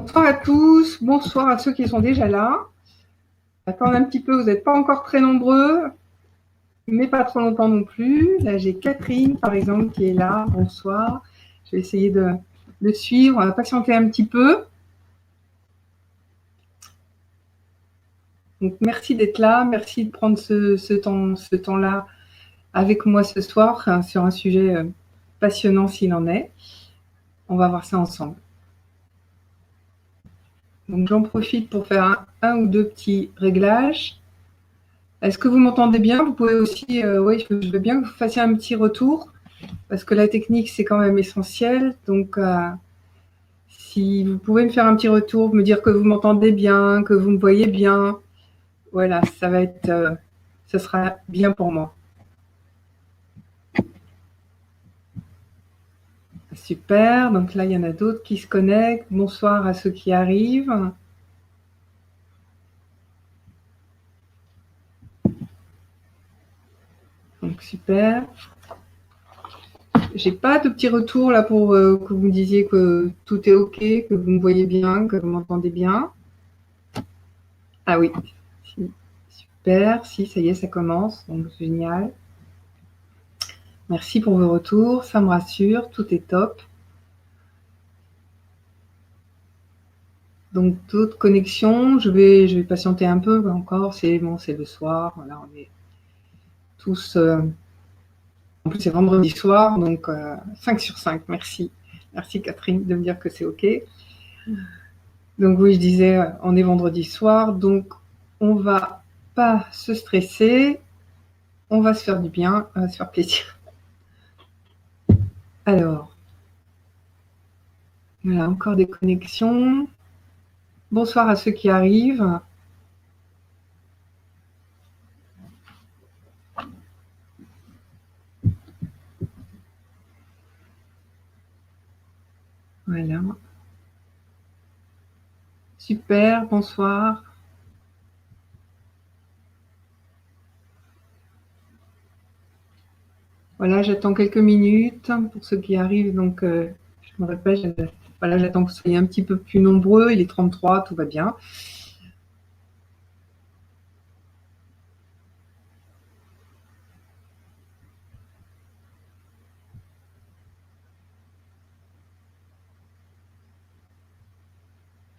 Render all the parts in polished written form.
Bonsoir à tous, bonsoir à ceux qui sont déjà là. Attendez un petit peu, vous n'êtes pas encore très nombreux, mais pas trop longtemps non plus. Là, j'ai Catherine, par exemple, qui est là. Bonsoir. Je vais essayer de suivre. On va patienter un petit peu. Donc, merci d'être là. Merci de prendre ce temps-là avec moi ce soir sur un sujet passionnant s'il en est. On va voir ça ensemble. Donc, j'en profite pour faire un ou deux petits réglages. Est-ce que vous m'entendez bien? Vous pouvez aussi, oui, je veux bien que vous fassiez un petit retour, parce que la technique, c'est quand même essentiel. Donc, si vous pouvez me faire un petit retour, me dire que vous m'entendez bien, que vous me voyez bien, voilà, ça va être, ça sera bien pour moi. Super, donc là, il y en a d'autres qui se connectent. Bonsoir à ceux qui arrivent. Donc, super. J'ai pas de petit retour là pour que vous me disiez que tout est OK, que vous me voyez bien, que vous m'entendez bien. Ah oui, super, si, ça y est, ça commence, donc génial. Merci pour vos retours, ça me rassure, tout est top. Donc d'autres connexions, je vais patienter un peu encore, c'est bon, c'est le soir, voilà, on est tous... en plus c'est vendredi soir, donc 5 sur 5, merci. Merci Catherine de me dire que c'est OK. Donc oui, je disais, on est vendredi soir, donc on va pas se stresser, on va se faire du bien, on va se faire plaisir. Alors, voilà, encore des connexions. Bonsoir à ceux qui arrivent. Voilà. Super, bonsoir. Voilà, j'attends quelques minutes pour ceux qui arrivent. Donc, je me répète, voilà, j'attends que vous soyez un petit peu plus nombreux. Il est 33, tout va bien.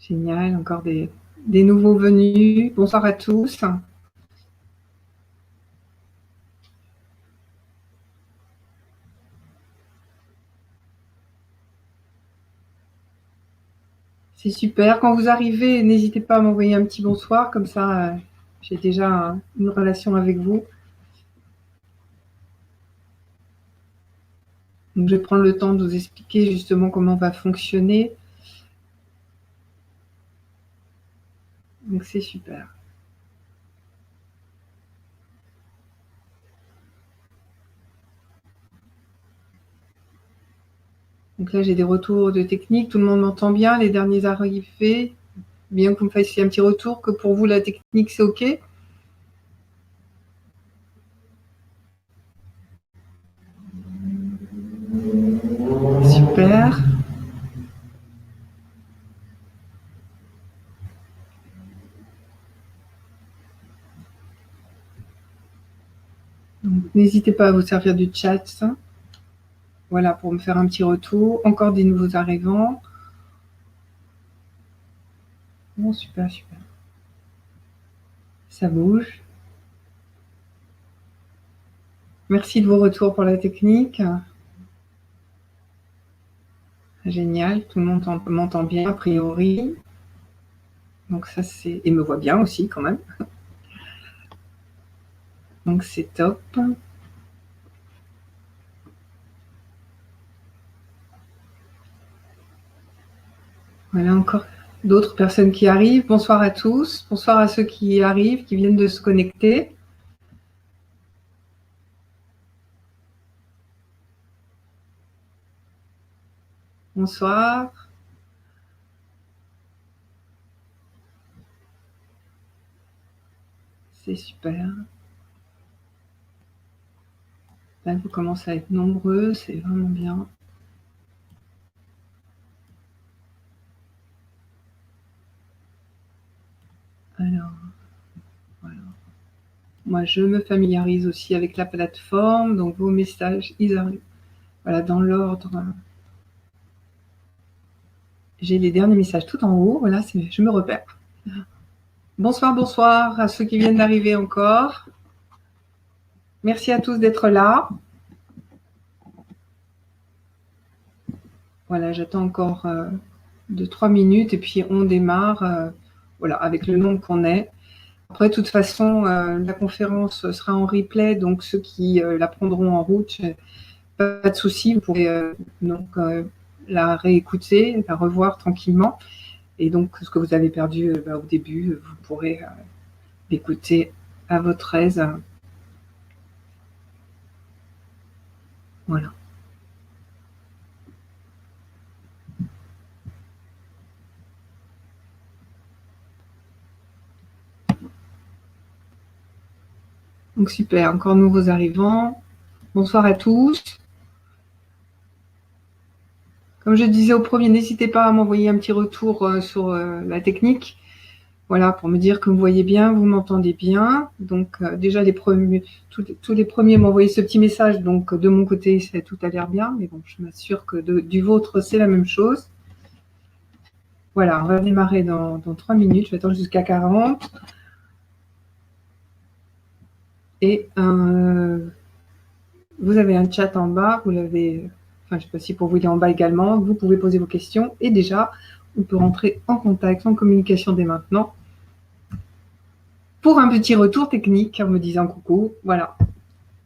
Génial, encore des nouveaux venus. Bonsoir à tous. C'est super. Quand vous arrivez, n'hésitez pas à m'envoyer un petit bonsoir, comme ça, j'ai déjà une relation avec vous. Donc, je vais prendre le temps de vous expliquer justement comment va fonctionner. Donc, c'est super. Donc là, j'ai des retours de technique. Tout le monde m'entend bien. Les derniers arrivés, bien que vous me fassiez un petit retour, que pour vous, la technique, c'est OK. Super. N'hésitez pas à vous servir du chat. Voilà, pour me faire un petit retour. Encore des nouveaux arrivants. Bon, super, super. Ça bouge. Merci de vos retours pour la technique. Génial, tout le monde m'entend bien, a priori. Donc ça, c'est... Et me voit bien aussi, quand même. Donc c'est top. Voilà, encore d'autres personnes qui arrivent. Bonsoir à tous. Bonsoir à ceux qui arrivent, qui viennent de se connecter. Bonsoir. C'est super. Là, vous commencez à être nombreux, c'est vraiment bien. moi je me familiarise aussi avec la plateforme, donc vos messages, ils arrivent. Voilà, dans l'ordre. J'ai les derniers messages tout en haut, voilà, je me repère. Bonsoir, bonsoir à ceux qui viennent d'arriver encore. Merci à tous d'être là. Voilà, j'attends encore 2-3 minutes et puis on démarre voilà, avec le nombre qu'on est. Après, de toute façon, la conférence sera en replay, donc ceux qui la prendront en route, pas de souci, vous pourrez donc la réécouter, la revoir tranquillement. Et donc, ce que vous avez perdu au début, vous pourrez l'écouter à votre aise. Voilà. Donc super, encore de nouveaux arrivants. Bonsoir à tous. Comme je disais au premier, n'hésitez pas à m'envoyer un petit retour sur la technique. Voilà, pour me dire que vous voyez bien, vous m'entendez bien. Donc déjà tous les premiers m'ont envoyé ce petit message, donc de mon côté, tout a l'air bien, mais bon, je m'assure que du vôtre, c'est la même chose. Voilà, on va démarrer dans 3 minutes, je vais attendre jusqu'à 40. Et vous avez un chat en bas, vous l'avez, enfin je ne sais pas si pour vous il est en bas également, vous pouvez poser vos questions et déjà on peut rentrer en contact, en communication dès maintenant pour un petit retour technique en me disant coucou, voilà,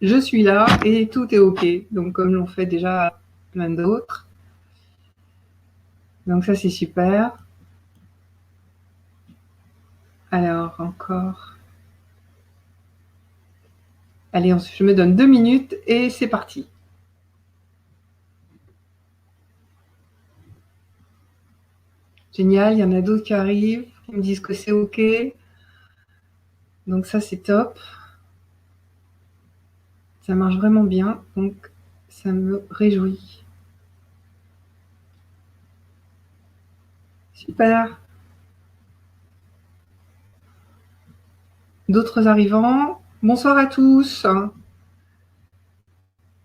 je suis là et tout est ok, donc comme l'ont fait déjà plein d'autres. Donc ça c'est super. Alors encore. Allez, je me donne 2 minutes et c'est parti. Génial, il y en a d'autres qui arrivent, qui me disent que c'est ok. Donc ça c'est top. Ça marche vraiment bien, donc ça me réjouit. Super. D'autres arrivants. Bonsoir à tous.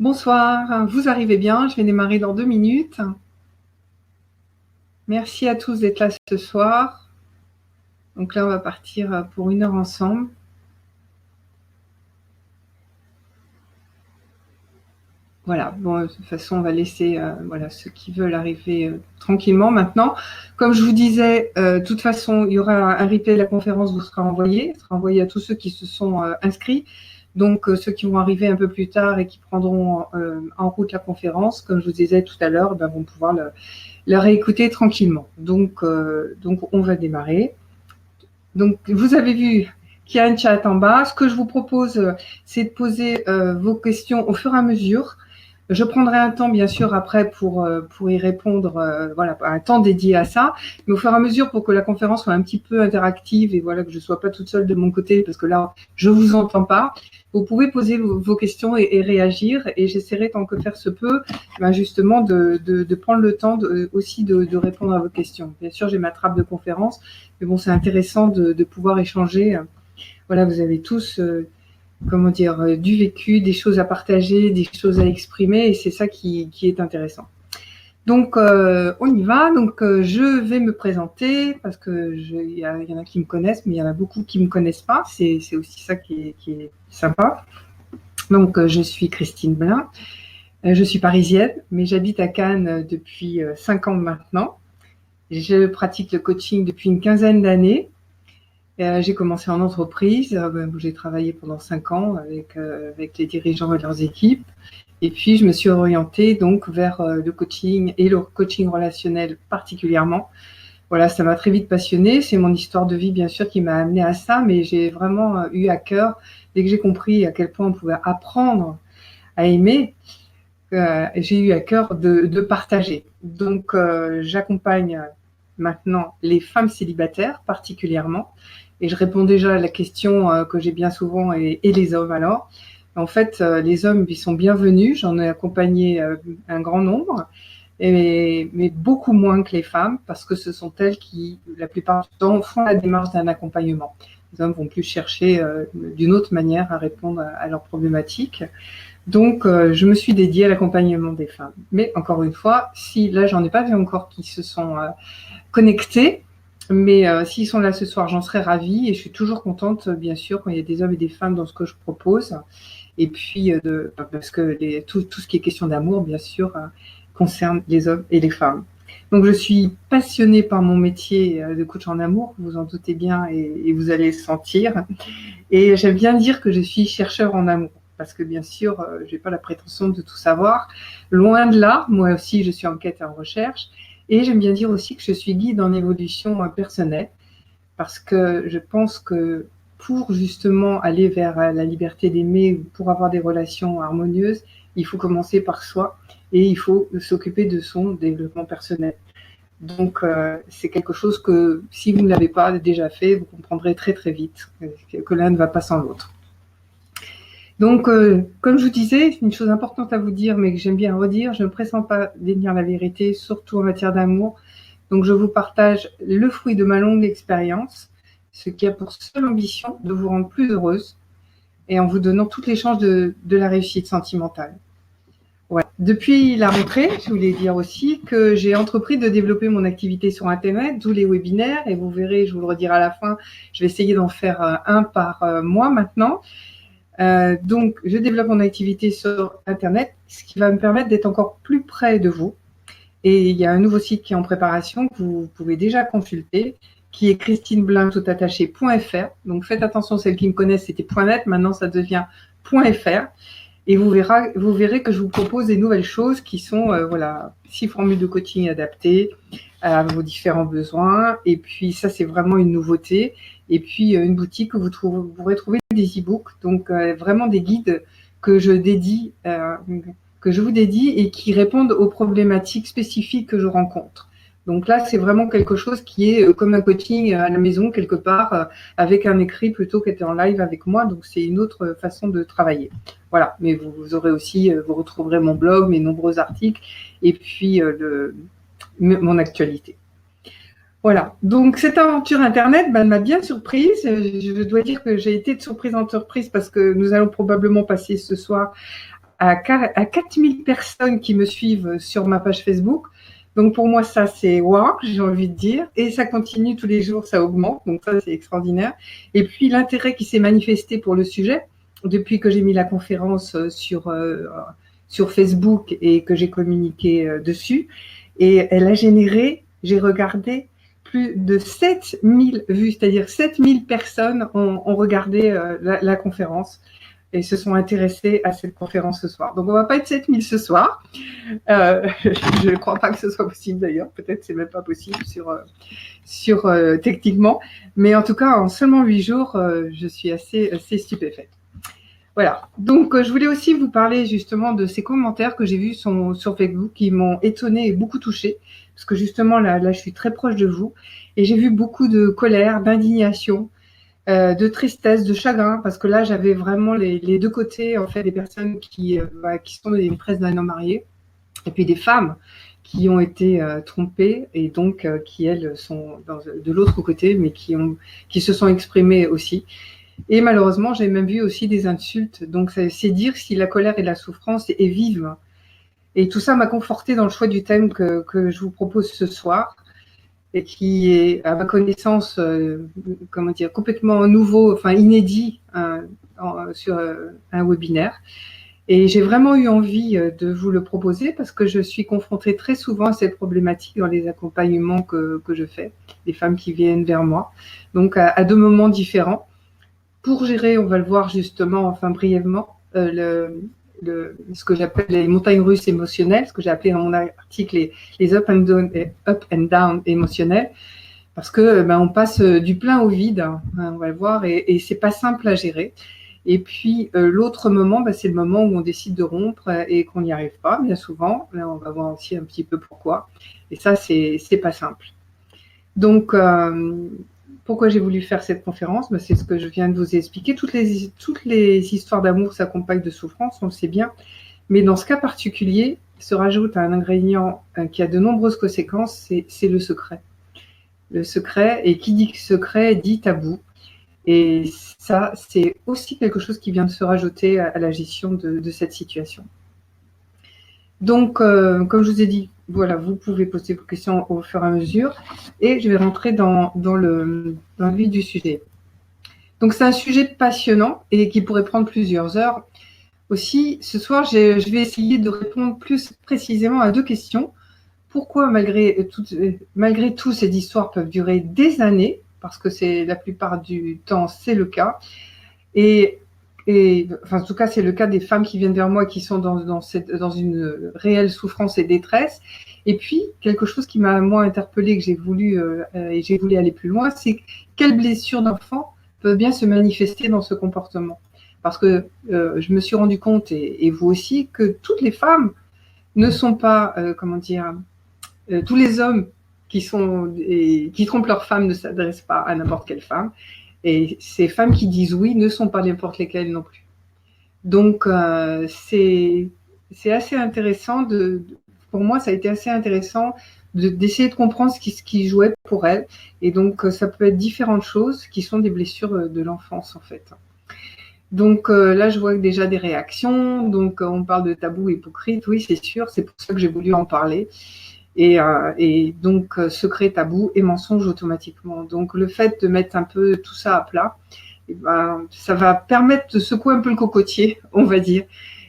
Bonsoir, vous arrivez bien, je vais démarrer dans 2 minutes. Merci à tous d'être là ce soir. Donc là, on va partir pour 1 heure ensemble. Voilà, bon, de toute façon, on va laisser voilà, ceux qui veulent arriver tranquillement maintenant. Comme je vous disais, de toute façon, il y aura un replay de la conférence, vous sera envoyé à tous ceux qui se sont inscrits. Donc, ceux qui vont arriver un peu plus tard et qui prendront en route la conférence, comme je vous disais tout à l'heure, ben, vont pouvoir le réécouter tranquillement. Donc, on va démarrer. Donc, vous avez vu qu'il y a un chat en bas. Ce que je vous propose, c'est de poser vos questions au fur et à mesure. Je prendrai un temps, bien sûr, après pour y répondre, voilà, un temps dédié à ça. Mais au fur et à mesure, pour que la conférence soit un petit peu interactive et voilà, que je ne sois pas toute seule de mon côté, parce que là, je ne vous entends pas. Vous pouvez poser vos questions et réagir. Et j'essaierai, tant que faire se peut, ben justement, de prendre le temps aussi de répondre à vos questions. Bien sûr, j'ai ma trappe de conférence, mais bon, c'est intéressant de pouvoir échanger. Voilà, vous avez tous... comment dire, du vécu, des choses à partager, des choses à exprimer, et c'est ça qui est intéressant. Donc, on y va. Donc, je vais me présenter parce que il y en a qui me connaissent, mais il y en a beaucoup qui me connaissent pas. C'est aussi ça qui est sympa. Donc, je suis Christine Blin. Je suis parisienne, mais j'habite à Cannes depuis 5 ans maintenant. Je pratique le coaching depuis une quinzaine d'années. J'ai commencé en entreprise, où j'ai travaillé pendant 5 ans avec les dirigeants et leurs équipes. Et puis, je me suis orientée donc vers le coaching et le coaching relationnel particulièrement. Voilà, ça m'a très vite passionnée. C'est mon histoire de vie, bien sûr, qui m'a amenée à ça, mais j'ai vraiment eu à cœur, dès que j'ai compris à quel point on pouvait apprendre à aimer, j'ai eu à cœur de partager. Donc, j'accompagne maintenant les femmes célibataires particulièrement. Et je réponds déjà à la question que j'ai bien souvent, et les hommes alors. En fait, les hommes, ils sont bienvenus. J'en ai accompagné un grand nombre, mais beaucoup moins que les femmes, parce que ce sont elles qui, la plupart du temps, font la démarche d'un accompagnement. Les hommes vont plus chercher d'une autre manière à répondre à leurs problématiques. Donc, je me suis dédiée à l'accompagnement des femmes. Mais encore une fois, si là, j'en ai pas vu encore qui se sont connectés, mais s'ils sont là ce soir, j'en serais ravie et je suis toujours contente, bien sûr, quand il y a des hommes et des femmes dans ce que je propose. Et puis, parce que tout ce qui est question d'amour, bien sûr, concerne les hommes et les femmes. Donc, je suis passionnée par mon métier de coach en amour, vous en doutez bien, et vous allez le sentir. Et j'aime bien dire que je suis chercheur en amour, parce que bien sûr, je n'ai pas la prétention de tout savoir. Loin de là, moi aussi, je suis en quête et en recherche. Et j'aime bien dire aussi que je suis guide en évolution personnelle, parce que je pense que pour justement aller vers la liberté d'aimer, pour avoir des relations harmonieuses, il faut commencer par soi et il faut s'occuper de son développement personnel. Donc, c'est quelque chose que si vous ne l'avez pas déjà fait, vous comprendrez très très vite que l'un ne va pas sans l'autre. Donc, comme je vous disais, une chose importante à vous dire, mais que j'aime bien redire, je ne prétends pas détenir la vérité, surtout en matière d'amour. Donc, je vous partage le fruit de ma longue expérience, ce qui a pour seule ambition de vous rendre plus heureuse et en vous donnant toutes les chances de la réussite sentimentale. Ouais. Depuis la rentrée, je voulais dire aussi que j'ai entrepris de développer mon activité sur Internet, d'où les webinaires, et vous verrez, je vous le redirai à la fin, je vais essayer d'en faire un par mois maintenant. Donc, je développe mon activité sur Internet, ce qui va me permettre d'être encore plus près de vous. Et il y a un nouveau site qui est en préparation que vous pouvez déjà consulter, qui est christineblin.fr. Donc, faites attention, celles qui me connaissent, c'était .net, maintenant ça devient .fr. Et vous verrez que je vous propose des nouvelles choses qui sont, 6 formules de coaching adaptées à vos différents besoins. Et puis, ça, c'est vraiment une nouveauté. Et puis, une boutique où vous pourrez trouver des e-books, donc vraiment des guides que je vous dédie et qui répondent aux problématiques spécifiques que je rencontre. Donc là, c'est vraiment quelque chose qui est comme un coaching à la maison, quelque part, avec un écrit plutôt qu'être en live avec moi. Donc, c'est une autre façon de travailler. Voilà, mais vous aurez aussi, vous retrouverez mon blog, mes nombreux articles, et puis mon actualité. Voilà, donc cette aventure Internet m'a bien surprise. Je dois dire que j'ai été de surprise en surprise parce que nous allons probablement passer ce soir à 4000 personnes qui me suivent sur ma page Facebook. Donc pour moi, ça c'est wow, j'ai envie de dire. Et ça continue tous les jours, ça augmente. Donc ça, c'est extraordinaire. Et puis l'intérêt qui s'est manifesté pour le sujet, depuis que j'ai mis la conférence sur Facebook et que j'ai communiqué dessus. Et elle a généré, j'ai regardé, plus de 7000 vues, c'est-à-dire 7000 personnes ont regardé la conférence et se sont intéressés à cette conférence ce soir. Donc, on ne va pas être 7000 ce soir. Je ne crois pas que ce soit possible d'ailleurs. Peut-être c'est même pas possible techniquement. Mais en tout cas, en seulement 8 jours, je suis assez stupéfaite. Voilà. Donc, je voulais aussi vous parler justement de ces commentaires que j'ai vus sur Facebook qui m'ont étonnée et beaucoup touchée. Parce que justement, là, je suis très proche de vous. Et j'ai vu beaucoup de colère, d'indignation, de tristesse, de chagrin, parce que là, j'avais vraiment les deux côtés, en fait, des personnes qui sont dans les maîtresses d'un homme marié, et puis des femmes qui ont été trompées, et donc qui, elles, sont de l'autre côté, mais qui se sont exprimées aussi. Et malheureusement, j'ai même vu aussi des insultes. Donc, c'est dire si la colère et la souffrance est vive. Et tout ça m'a confortée dans le choix du thème que je vous propose ce soir, et qui est, à ma connaissance, complètement nouveau, enfin inédit sur un webinaire. Et j'ai vraiment eu envie de vous le proposer parce que je suis confrontée très souvent à cette problématique dans les accompagnements que je fais, des femmes qui viennent vers moi, donc à deux moments différents. Pour gérer, on va le voir justement, enfin brièvement, ce que j'appelle les montagnes russes émotionnelles, ce que j'ai appelé dans mon article les up and down émotionnels, parce que on passe du plein au vide, hein, on va le voir, et c'est pas simple à gérer. Et puis l'autre moment, c'est le moment où on décide de rompre et qu'on n'y arrive pas, bien souvent. Là, on va voir aussi un petit peu pourquoi. Et ça, c'est pas simple. Donc, pourquoi j'ai voulu faire cette conférence? C'est ce que je viens de vous expliquer. Toutes les histoires d'amour s'accompagnent de souffrance, on le sait bien. Mais dans ce cas particulier, se rajoute un ingrédient qui a de nombreuses conséquences, c'est le secret. Le secret, et qui dit secret dit tabou. Et ça, c'est aussi quelque chose qui vient de se rajouter à la gestion de cette situation. Donc, comme je vous ai dit, voilà, vous pouvez poser vos questions au fur et à mesure et je vais rentrer dans le vif du sujet. Donc, c'est un sujet passionnant et qui pourrait prendre plusieurs heures. Aussi, ce soir, je vais essayer de répondre plus précisément à 2 questions. Pourquoi, malgré tout, ces histoires peuvent durer des années, parce que c'est la plupart du temps, c'est le cas. Et enfin, en tout cas, c'est le cas des femmes qui viennent vers moi qui sont dans une réelle souffrance et détresse. Et puis, quelque chose qui m'a, moi, interpellée, que j'ai voulu, et j'ai voulu aller plus loin, c'est quelles blessures d'enfants peuvent bien se manifester dans ce comportement. Parce que je me suis rendu compte, et vous aussi, que toutes les femmes ne sont pas, comment dire, tous les hommes qui trompent leurs femmes ne s'adressent pas à n'importe quelle femme. Et ces femmes qui disent oui ne sont pas n'importe lesquelles non plus. Donc, c'est assez intéressant. Pour moi, ça a été assez intéressant d'essayer de comprendre ce qui jouait pour elles. Et donc, ça peut être différentes choses qui sont des blessures de l'enfance, en fait. Donc là, je vois déjà des réactions. Donc, on parle de tabou hypocrite. Oui, c'est sûr. C'est pour ça que j'ai voulu en parler. Et donc, secret, tabou et mensonge automatiquement. Donc, le fait de mettre un peu tout ça à plat, eh ben, ça va permettre de secouer un peu le cocotier, on va dire,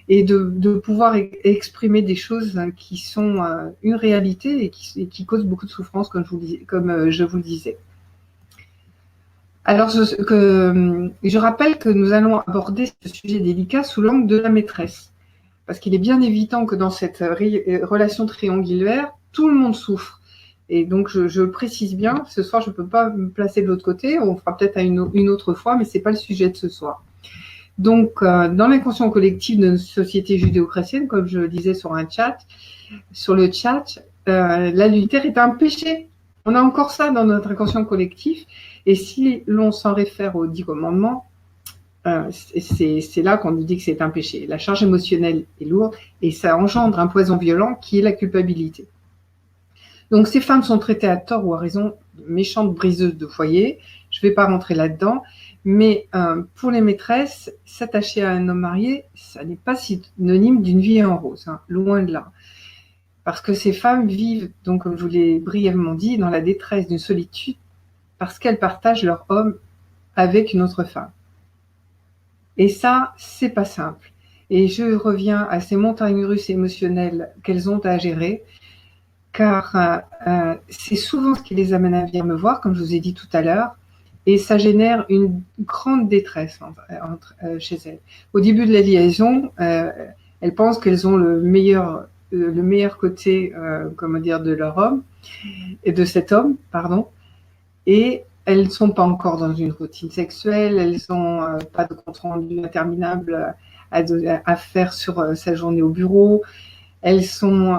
et de pouvoir exprimer des choses qui sont une réalité et qui causent beaucoup de souffrance, comme je vous le disais. Alors, je rappelle que nous allons aborder ce sujet délicat sous l'angle de la maîtresse. Parce qu'il est bien évident que dans cette relation triangulaire, tout le monde souffre. Et donc, je le précise bien, ce soir, je ne peux pas me placer de l'autre côté, on fera peut-être une autre fois, mais ce n'est pas le sujet de ce soir. Donc, dans l'inconscient collectif de notre société judéo-chrétienne, comme je le disais sur le chat, l'adultère est un péché. On a encore ça dans notre inconscient collectif. Et si l'on s'en réfère aux 10 commandements, c'est là qu'on nous dit que c'est un péché. La charge émotionnelle est lourde et ça engendre un poison violent qui est la culpabilité. Donc ces femmes sont traitées à tort ou à raison de méchantes briseuses de foyer. Je ne vais pas rentrer là-dedans, mais pour les maîtresses, s'attacher à un homme marié, ça n'est pas synonyme d'une vie en rose, hein, loin de là. Parce que ces femmes vivent, donc comme je vous l'ai brièvement dit, dans la détresse d'une solitude parce qu'elles partagent leur homme avec une autre femme. Et ça, c'est pas simple. Et je reviens à ces montagnes russes émotionnelles qu'elles ont à gérer, car c'est souvent ce qui les amène à venir me voir, comme je vous ai dit tout à l'heure, et ça génère une grande détresse chez elles. Au début de la liaison, elles pensent qu'elles ont le meilleur côté, de leur homme, et de cet homme, pardon, et elles ne sont pas encore dans une routine sexuelle, elles n'ont pas de compte rendu interminable à faire sur sa journée au bureau, elles sont,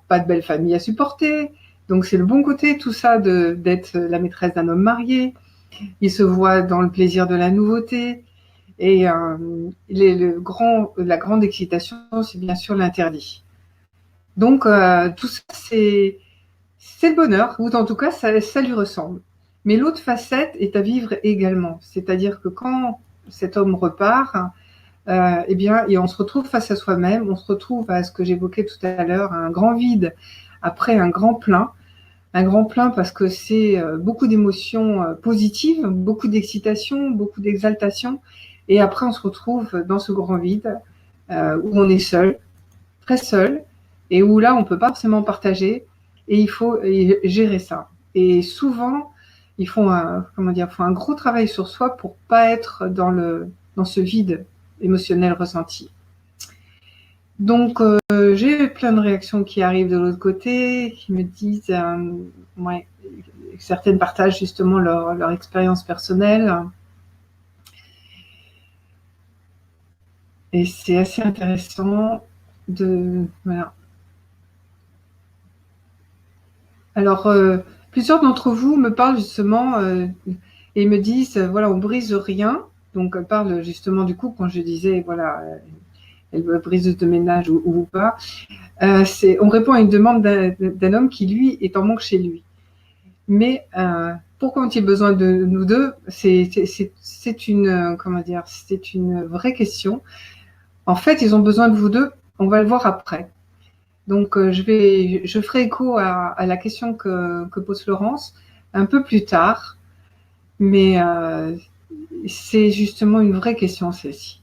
pas de belle famille à supporter. Donc c'est le bon côté, tout ça, d'être la maîtresse d'un homme marié. Ils se voient dans le plaisir de la nouveauté. Et la grande excitation, c'est bien sûr l'interdit. Donc tout ça, c'est le bonheur, ou en tout cas, ça lui ressemble. Mais l'autre facette est à vivre également. C'est-à-dire que quand cet homme repart, et on se retrouve face à soi-même, on se retrouve à ce que j'évoquais tout à l'heure, un grand vide après un grand plein parce que c'est beaucoup d'émotions positives, beaucoup d'excitation, beaucoup d'exaltation, et après on se retrouve dans ce grand vide où on est seul, très seul, et où là on ne peut pas forcément partager, et il faut gérer ça. Et souvent, il faut un gros travail sur soi pour pas être dans ce vide émotionnel ressenti. Donc, j'ai plein de réactions qui arrivent de l'autre côté, qui me disent, certaines partagent justement leur expérience personnelle. Et c'est assez intéressant voilà. Alors, plusieurs d'entre vous me parlent justement et me disent, voilà, on brise rien. Donc, elle parle justement du coup, quand je disais, voilà, elle briseuse de ménage ou pas. On répond à une demande d'un homme qui, lui, est en manque chez lui. Mais pourquoi ont-ils besoin de nous deux? C'est une, comment dire, c'est une vraie question. En fait, ils ont besoin de vous deux. On va le voir après. Donc, je ferai écho à la question que pose Florence un peu plus tard, mais c'est justement une vraie question, celle-ci.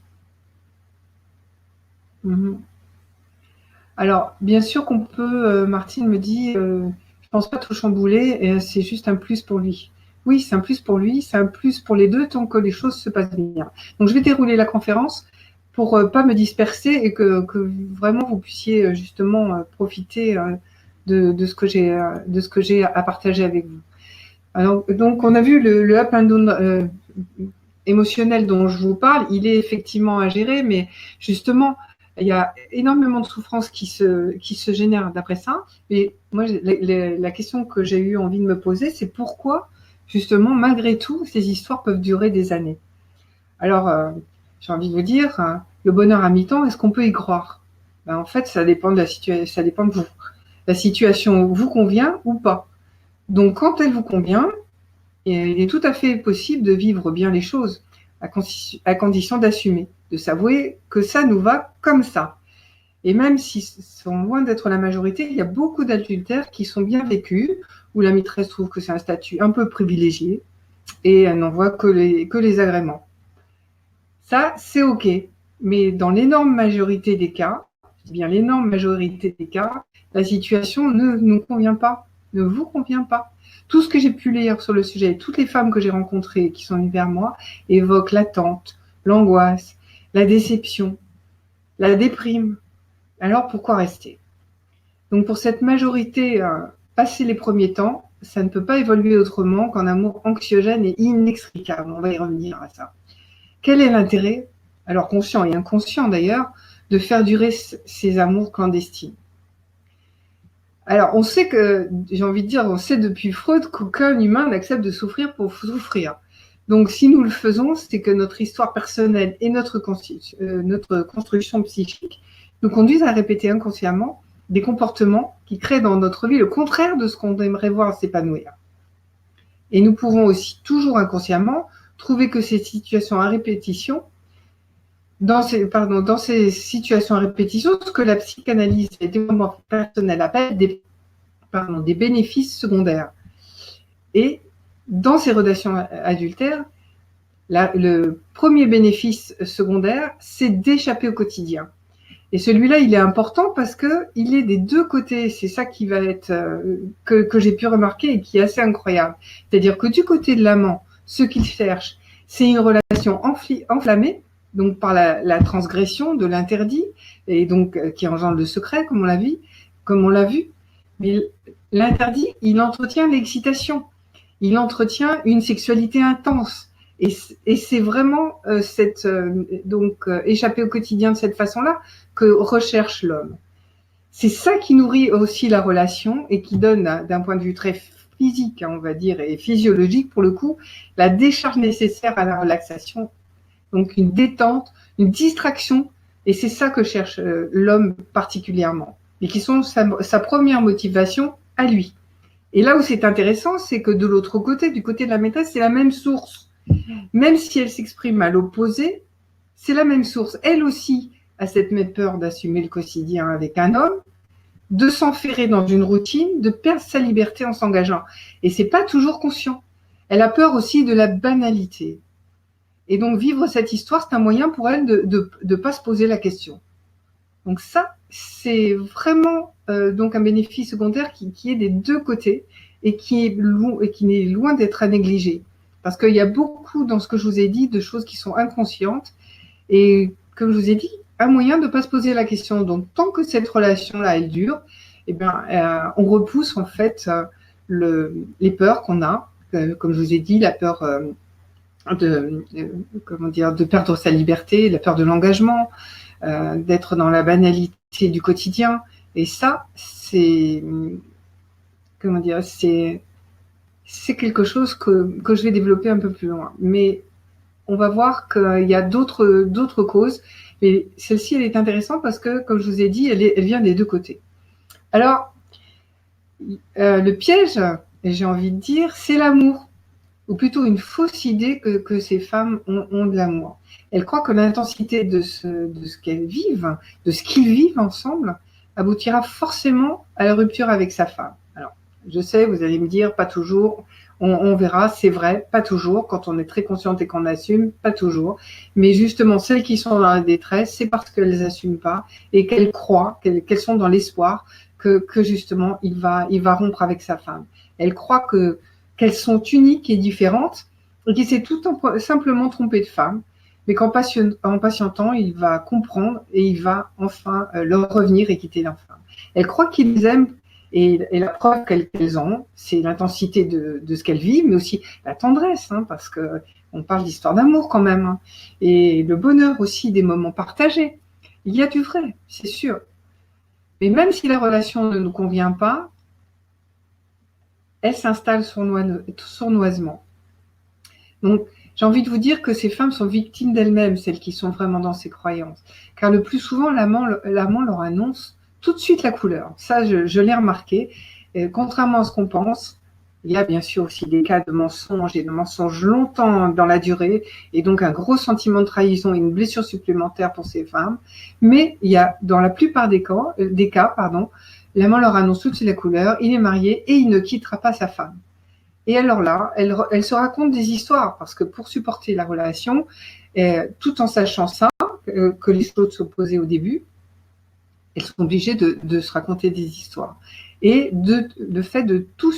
Mhm. Alors, bien sûr qu'on peut, Martine me dit, je pense pas tout chambouler, et c'est juste un plus pour lui. Oui, c'est un plus pour lui, c'est un plus pour les deux tant que les choses se passent bien. Donc, je vais dérouler la conférence pour pas me disperser et que vraiment vous puissiez justement profiter de ce que j'ai à partager avec vous. Alors, donc, on a vu le up and down émotionnel dont je vous parle, il est effectivement à gérer, mais justement, il y a énormément de souffrances qui se génèrent d'après ça. Et moi, la question que j'ai eu envie de me poser, c'est pourquoi, justement, malgré tout, ces histoires peuvent durer des années. Alors, j'ai envie de vous dire, le bonheur à mi-temps, est-ce qu'on peut y croire? Ben, en fait, ça dépend de la situation, ça dépend de vous. La situation vous convient ou pas. Donc, quand elle vous convient, et il est tout à fait possible de vivre bien les choses, à condition d'assumer, de s'avouer que ça nous va comme ça. Et même s'ils sont loin d'être la majorité, il y a beaucoup d'adultères qui sont bien vécus, où la maîtresse trouve que c'est un statut un peu privilégié, et elle n'en voit que les agréments. Ça, c'est OK. Mais dans l'énorme majorité des cas, bien l'énorme majorité des cas, la situation ne nous convient pas, ne vous convient pas. Tout ce que j'ai pu lire sur le sujet, toutes les femmes que j'ai rencontrées qui sont venues vers moi, évoquent l'attente, l'angoisse, la déception, la déprime. Alors pourquoi rester? Donc pour cette majorité, passer les premiers temps, ça ne peut pas évoluer autrement qu'en amour anxiogène et inextricable. On va y revenir à ça. Quel est l'intérêt, alors conscient et inconscient d'ailleurs, de faire durer ces amours clandestines? Alors, on sait que, j'ai envie de dire, on sait depuis Freud qu'aucun humain n'accepte de souffrir pour souffrir. Donc, si nous le faisons, c'est que notre histoire personnelle et notre construction psychique nous conduisent à répéter inconsciemment des comportements qui créent dans notre vie le contraire de ce qu'on aimerait voir s'épanouir. Et nous pouvons aussi, toujours inconsciemment, trouver que ces situations à répétition, dans ces situations à répétition, ce que la psychanalyse et le développement personnel appellent des bénéfices secondaires. Et dans ces relations adultères, le premier bénéfice secondaire, c'est d'échapper au quotidien. Et celui-là, il est important parce qu'il est des deux côtés. C'est ça qui va être que j'ai pu remarquer et qui est assez incroyable. C'est-à-dire que du côté de l'amant, ce qu'il cherche, c'est une relation enflammée, donc par la transgression de l'interdit, et donc qui engendre le secret, comme on l'a vu. Mais l'interdit, il entretient l'excitation, il entretient une sexualité intense. Et c'est vraiment échapper au quotidien de cette façon-là que recherche l'homme. C'est ça qui nourrit aussi la relation et qui donne, d'un point de vue très physique, on va dire, et physiologique pour le coup, la décharge nécessaire à la relaxation. Donc une détente, une distraction, et c'est ça que cherche l'homme particulièrement, et qui sont sa première motivation à lui. Et là où c'est intéressant, c'est que de l'autre côté, du côté de la maîtresse, c'est la même source. Même si elle s'exprime à l'opposé, c'est la même source. Elle aussi a cette même peur d'assumer le quotidien avec un homme, de s'enferrer dans une routine, de perdre sa liberté en s'engageant. Et c'est pas toujours conscient. Elle a peur aussi de la banalité. Et donc vivre cette histoire, c'est un moyen pour elle de pas se poser la question. Donc ça, c'est vraiment donc un bénéfice secondaire qui est des deux côtés et qui est loin d'être à négliger. Parce qu'il y a beaucoup dans ce que je vous ai dit de choses qui sont inconscientes et comme je vous ai dit, un moyen de ne pas se poser la question. Donc tant que cette relation-là, elle dure, eh bien, on repousse en fait les peurs qu'on a, comme je vous ai dit, la peur de perdre sa liberté, la peur de l'engagement, d'être dans la banalité du quotidien. Et ça, c'est quelque chose que je vais développer un peu plus loin. Mais on va voir qu'il y a d'autres causes. Mais celle-ci, elle est intéressante parce que, comme je vous ai dit, elle vient des deux côtés. Alors, le piège, j'ai envie de dire, c'est l'amour. ou plutôt une fausse idée que ces femmes ont de l'amour. Elles croient que l'intensité de ce qu'elles vivent, de ce qu'ils vivent ensemble, aboutira forcément à la rupture avec sa femme. Alors, je sais, vous allez me dire, pas toujours, on verra, c'est vrai, pas toujours, quand on est très consciente et qu'on assume, pas toujours. Mais justement, celles qui sont dans la détresse, c'est parce qu'elles n'assument pas et qu'elles croient, qu'elles sont dans l'espoir que justement, il va rompre avec sa femme. Elles croient qu'elles sont uniques et différentes et qu'il s'est tout simplement trompé de femme, mais qu'en patientant, il va comprendre et il va enfin leur revenir et quitter leur femme. Elles croient qu'ils les aiment et la preuve qu'elles ont, c'est l'intensité de ce qu'elles vivent, mais aussi la tendresse, hein, parce qu'on parle d'histoire d'amour quand même, hein, et le bonheur aussi des moments partagés. Il y a du vrai, c'est sûr. Mais même si la relation ne nous convient pas, elle s'installe sournoisement. Donc, j'ai envie de vous dire que ces femmes sont victimes d'elles-mêmes, celles qui sont vraiment dans ces croyances. Car le plus souvent, l'amant leur annonce tout de suite la couleur. Ça, je l'ai remarqué. Et contrairement à ce qu'on pense, il y a bien sûr aussi des cas de mensonges et de mensonges longtemps dans la durée, et donc un gros sentiment de trahison et une blessure supplémentaire pour ces femmes. Mais il y a, dans la plupart des cas, l'amant leur annonce tout de suite la couleur, il est marié et il ne quittera pas sa femme. Et alors là, elle se raconte des histoires, parce que pour supporter la relation, tout en sachant ça, que les choses s'opposaient au début, elles sont obligées de se raconter des histoires. Et le fait de tout...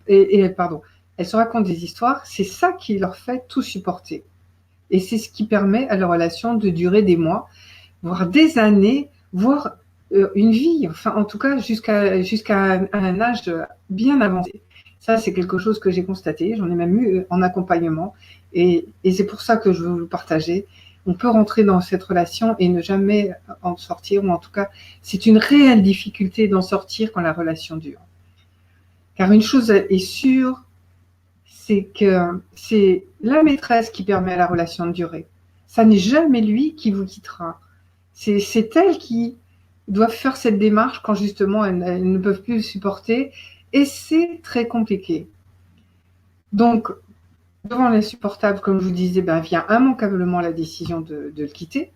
elles se racontent des histoires, c'est ça qui leur fait tout supporter. Et c'est ce qui permet à leur relation de durer des mois, voire des années, voire une vie, enfin en tout cas jusqu'à un âge bien avancé. Ça, c'est quelque chose que j'ai constaté, j'en ai même eu en accompagnement, et c'est pour ça que je veux vous le partager. On peut rentrer dans cette relation et ne jamais en sortir, ou en tout cas, c'est une réelle difficulté d'en sortir quand la relation dure. Car une chose est sûre, c'est que c'est la maîtresse qui permet à la relation de durer. Ça n'est jamais lui qui vous quittera. C'est elles qui doivent faire cette démarche quand justement elles ne peuvent plus le supporter, et c'est très compliqué. Donc, devant l'insupportable, comme je vous disais, vient immanquablement la décision de le quitter,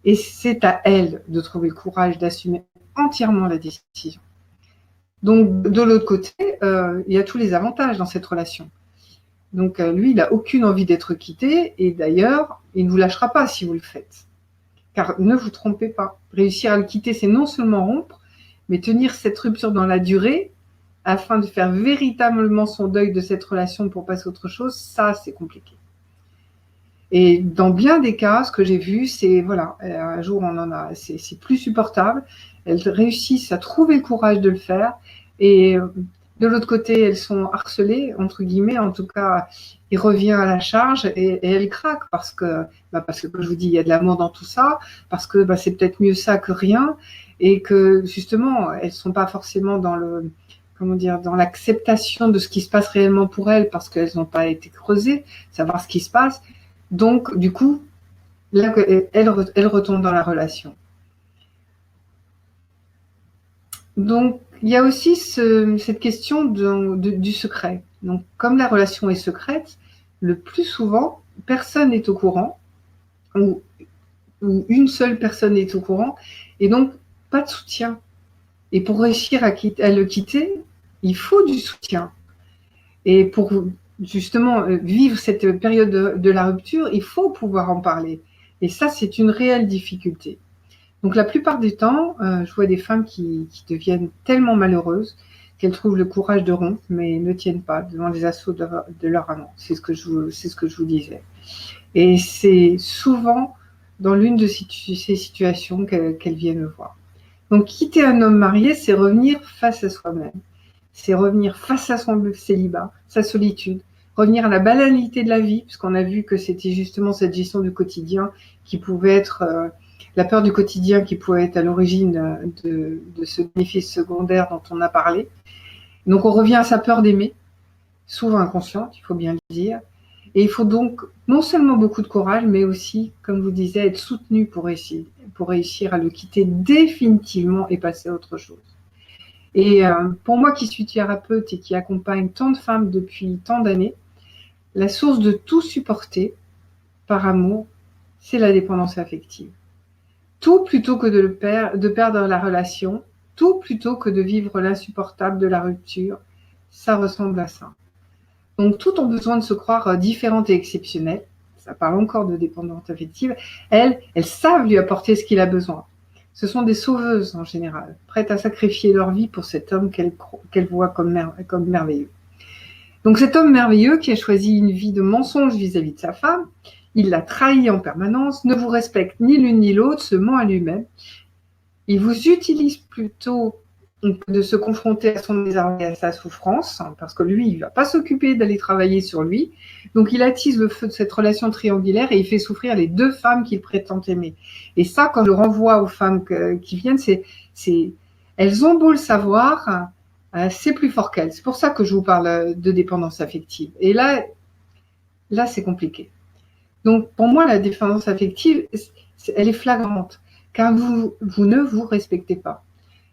et c'est à elle de trouver le courage d'assumer entièrement la décision. Donc, de l'autre côté, il y a tous les avantages dans cette relation. Donc, lui, il n'a aucune envie d'être quitté, et d'ailleurs, il ne vous lâchera pas si vous le faites. Car ne vous trompez pas, réussir à le quitter, c'est non seulement rompre, mais tenir cette rupture dans la durée, afin de faire véritablement son deuil de cette relation pour passer à autre chose, ça, c'est compliqué. Et dans bien des cas, ce que j'ai vu, c'est, voilà, un jour, c'est plus supportable, elles réussissent à trouver le courage de le faire, et de l'autre côté, elles sont harcelées, entre guillemets, en tout cas, il revient à la charge, et elles craquent, parce que, comme je vous dis, il y a de l'amour dans tout ça, parce que c'est peut-être mieux ça que rien, et que, justement, elles ne sont pas forcément dans dans l'acceptation de ce qui se passe réellement pour elles, parce qu'elles n'ont pas été creusées, savoir ce qui se passe. Donc, du coup, là, elles retombent dans la relation. Donc, il y a aussi cette question du secret. Donc, comme la relation est secrète, le plus souvent, personne n'est au courant, ou une seule personne est au courant, et donc, pas de soutien. Et pour réussir à le quitter, il faut du soutien. Et pour justement vivre cette période de la rupture, il faut pouvoir en parler. Et ça, c'est une réelle difficulté. Donc la plupart du temps, je vois des femmes qui deviennent tellement malheureuses qu'elles trouvent le courage de rompre, mais ne tiennent pas devant les assauts de leur amant. C'est ce que je vous disais. Et c'est souvent dans l'une de ces situations qu'elles viennent me voir. Donc quitter un homme marié, c'est revenir face à soi-même. C'est revenir face à son célibat, sa solitude, revenir à la banalité de la vie, puisqu'on a vu que c'était justement cette gestion du quotidien qui pouvait être, la peur du quotidien qui pouvait être à l'origine de ce bénéfice secondaire dont on a parlé. Donc on revient à sa peur d'aimer, souvent inconsciente, il faut bien le dire. Et il faut donc non seulement beaucoup de courage, mais aussi, comme je vous disais, être soutenu pour réussir à le quitter définitivement et passer à autre chose. Et pour moi qui suis thérapeute et qui accompagne tant de femmes depuis tant d'années, La source de tout supporter par amour, c'est la dépendance affective. Tout plutôt que de perdre la relation, tout plutôt que de vivre l'insupportable de la rupture, ça ressemble à ça. Donc, tout ont besoin de se croire différentes et exceptionnelles. Ça parle encore de dépendance affective. Elles savent lui apporter ce qu'il a besoin. Ce sont des sauveuses en général, prêtes à sacrifier leur vie pour cet homme qu'elles voient comme merveilleux. Donc cet homme merveilleux qui a choisi une vie de mensonge vis-à-vis de sa femme, il l'a trahi en permanence, ne vous respecte ni l'une ni l'autre, se ment à lui-même. Il vous utilise plutôt que de se confronter à son désarroi et à sa souffrance, parce que lui, il ne va pas s'occuper d'aller travailler sur lui. Donc il attise le feu de cette relation triangulaire et il fait souffrir les deux femmes qu'il prétend aimer. Et ça, quand je le renvoie aux femmes qui viennent, elles ont beau le savoir, c'est plus fort qu'elles. C'est pour ça que je vous parle de dépendance affective. Et là c'est compliqué. Donc pour moi, la dépendance affective, elle est flagrante, car vous ne vous respectez pas.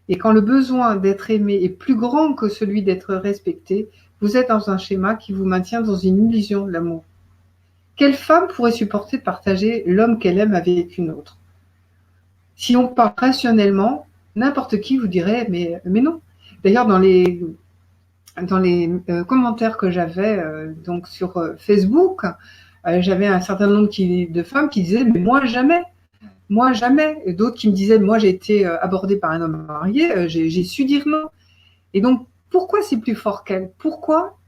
Et quand le besoin d'être aimé est plus grand que celui d'être respecté, vous êtes dans un schéma qui vous maintient dans une illusion de l'amour. Quelle femme pourrait supporter de partager l'homme qu'elle aime avec une autre? Si on parle rationnellement, n'importe qui vous dirait mais non. D'ailleurs, dans les commentaires que j'avais donc sur Facebook, j'avais un certain nombre de femmes qui disaient mais moi jamais. Moi, jamais. Et d'autres qui me disaient, moi, j'ai été abordée par un homme marié, j'ai su dire non. Et donc, pourquoi c'est plus fort qu'elles? Pourquoi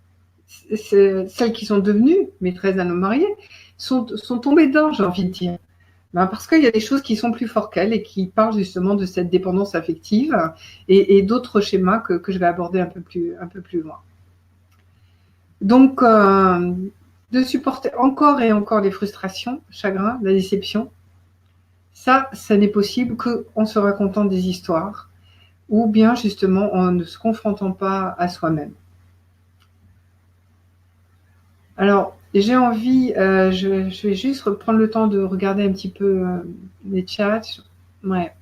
celles qui sont devenues maîtresses d'un homme marié sont tombées dedans, j'ai envie de dire? Parce qu'il y a des choses qui sont plus fortes qu'elles et qui parlent justement de cette dépendance affective et d'autres schémas que je vais aborder un peu plus loin. Donc, de supporter encore et encore les frustrations, le chagrin, la déception, ça n'est possible qu'en se racontant des histoires ou bien justement en ne se confrontant pas à soi-même. Alors, j'ai envie, je vais juste reprendre le temps de regarder un petit peu les chats. Ouais.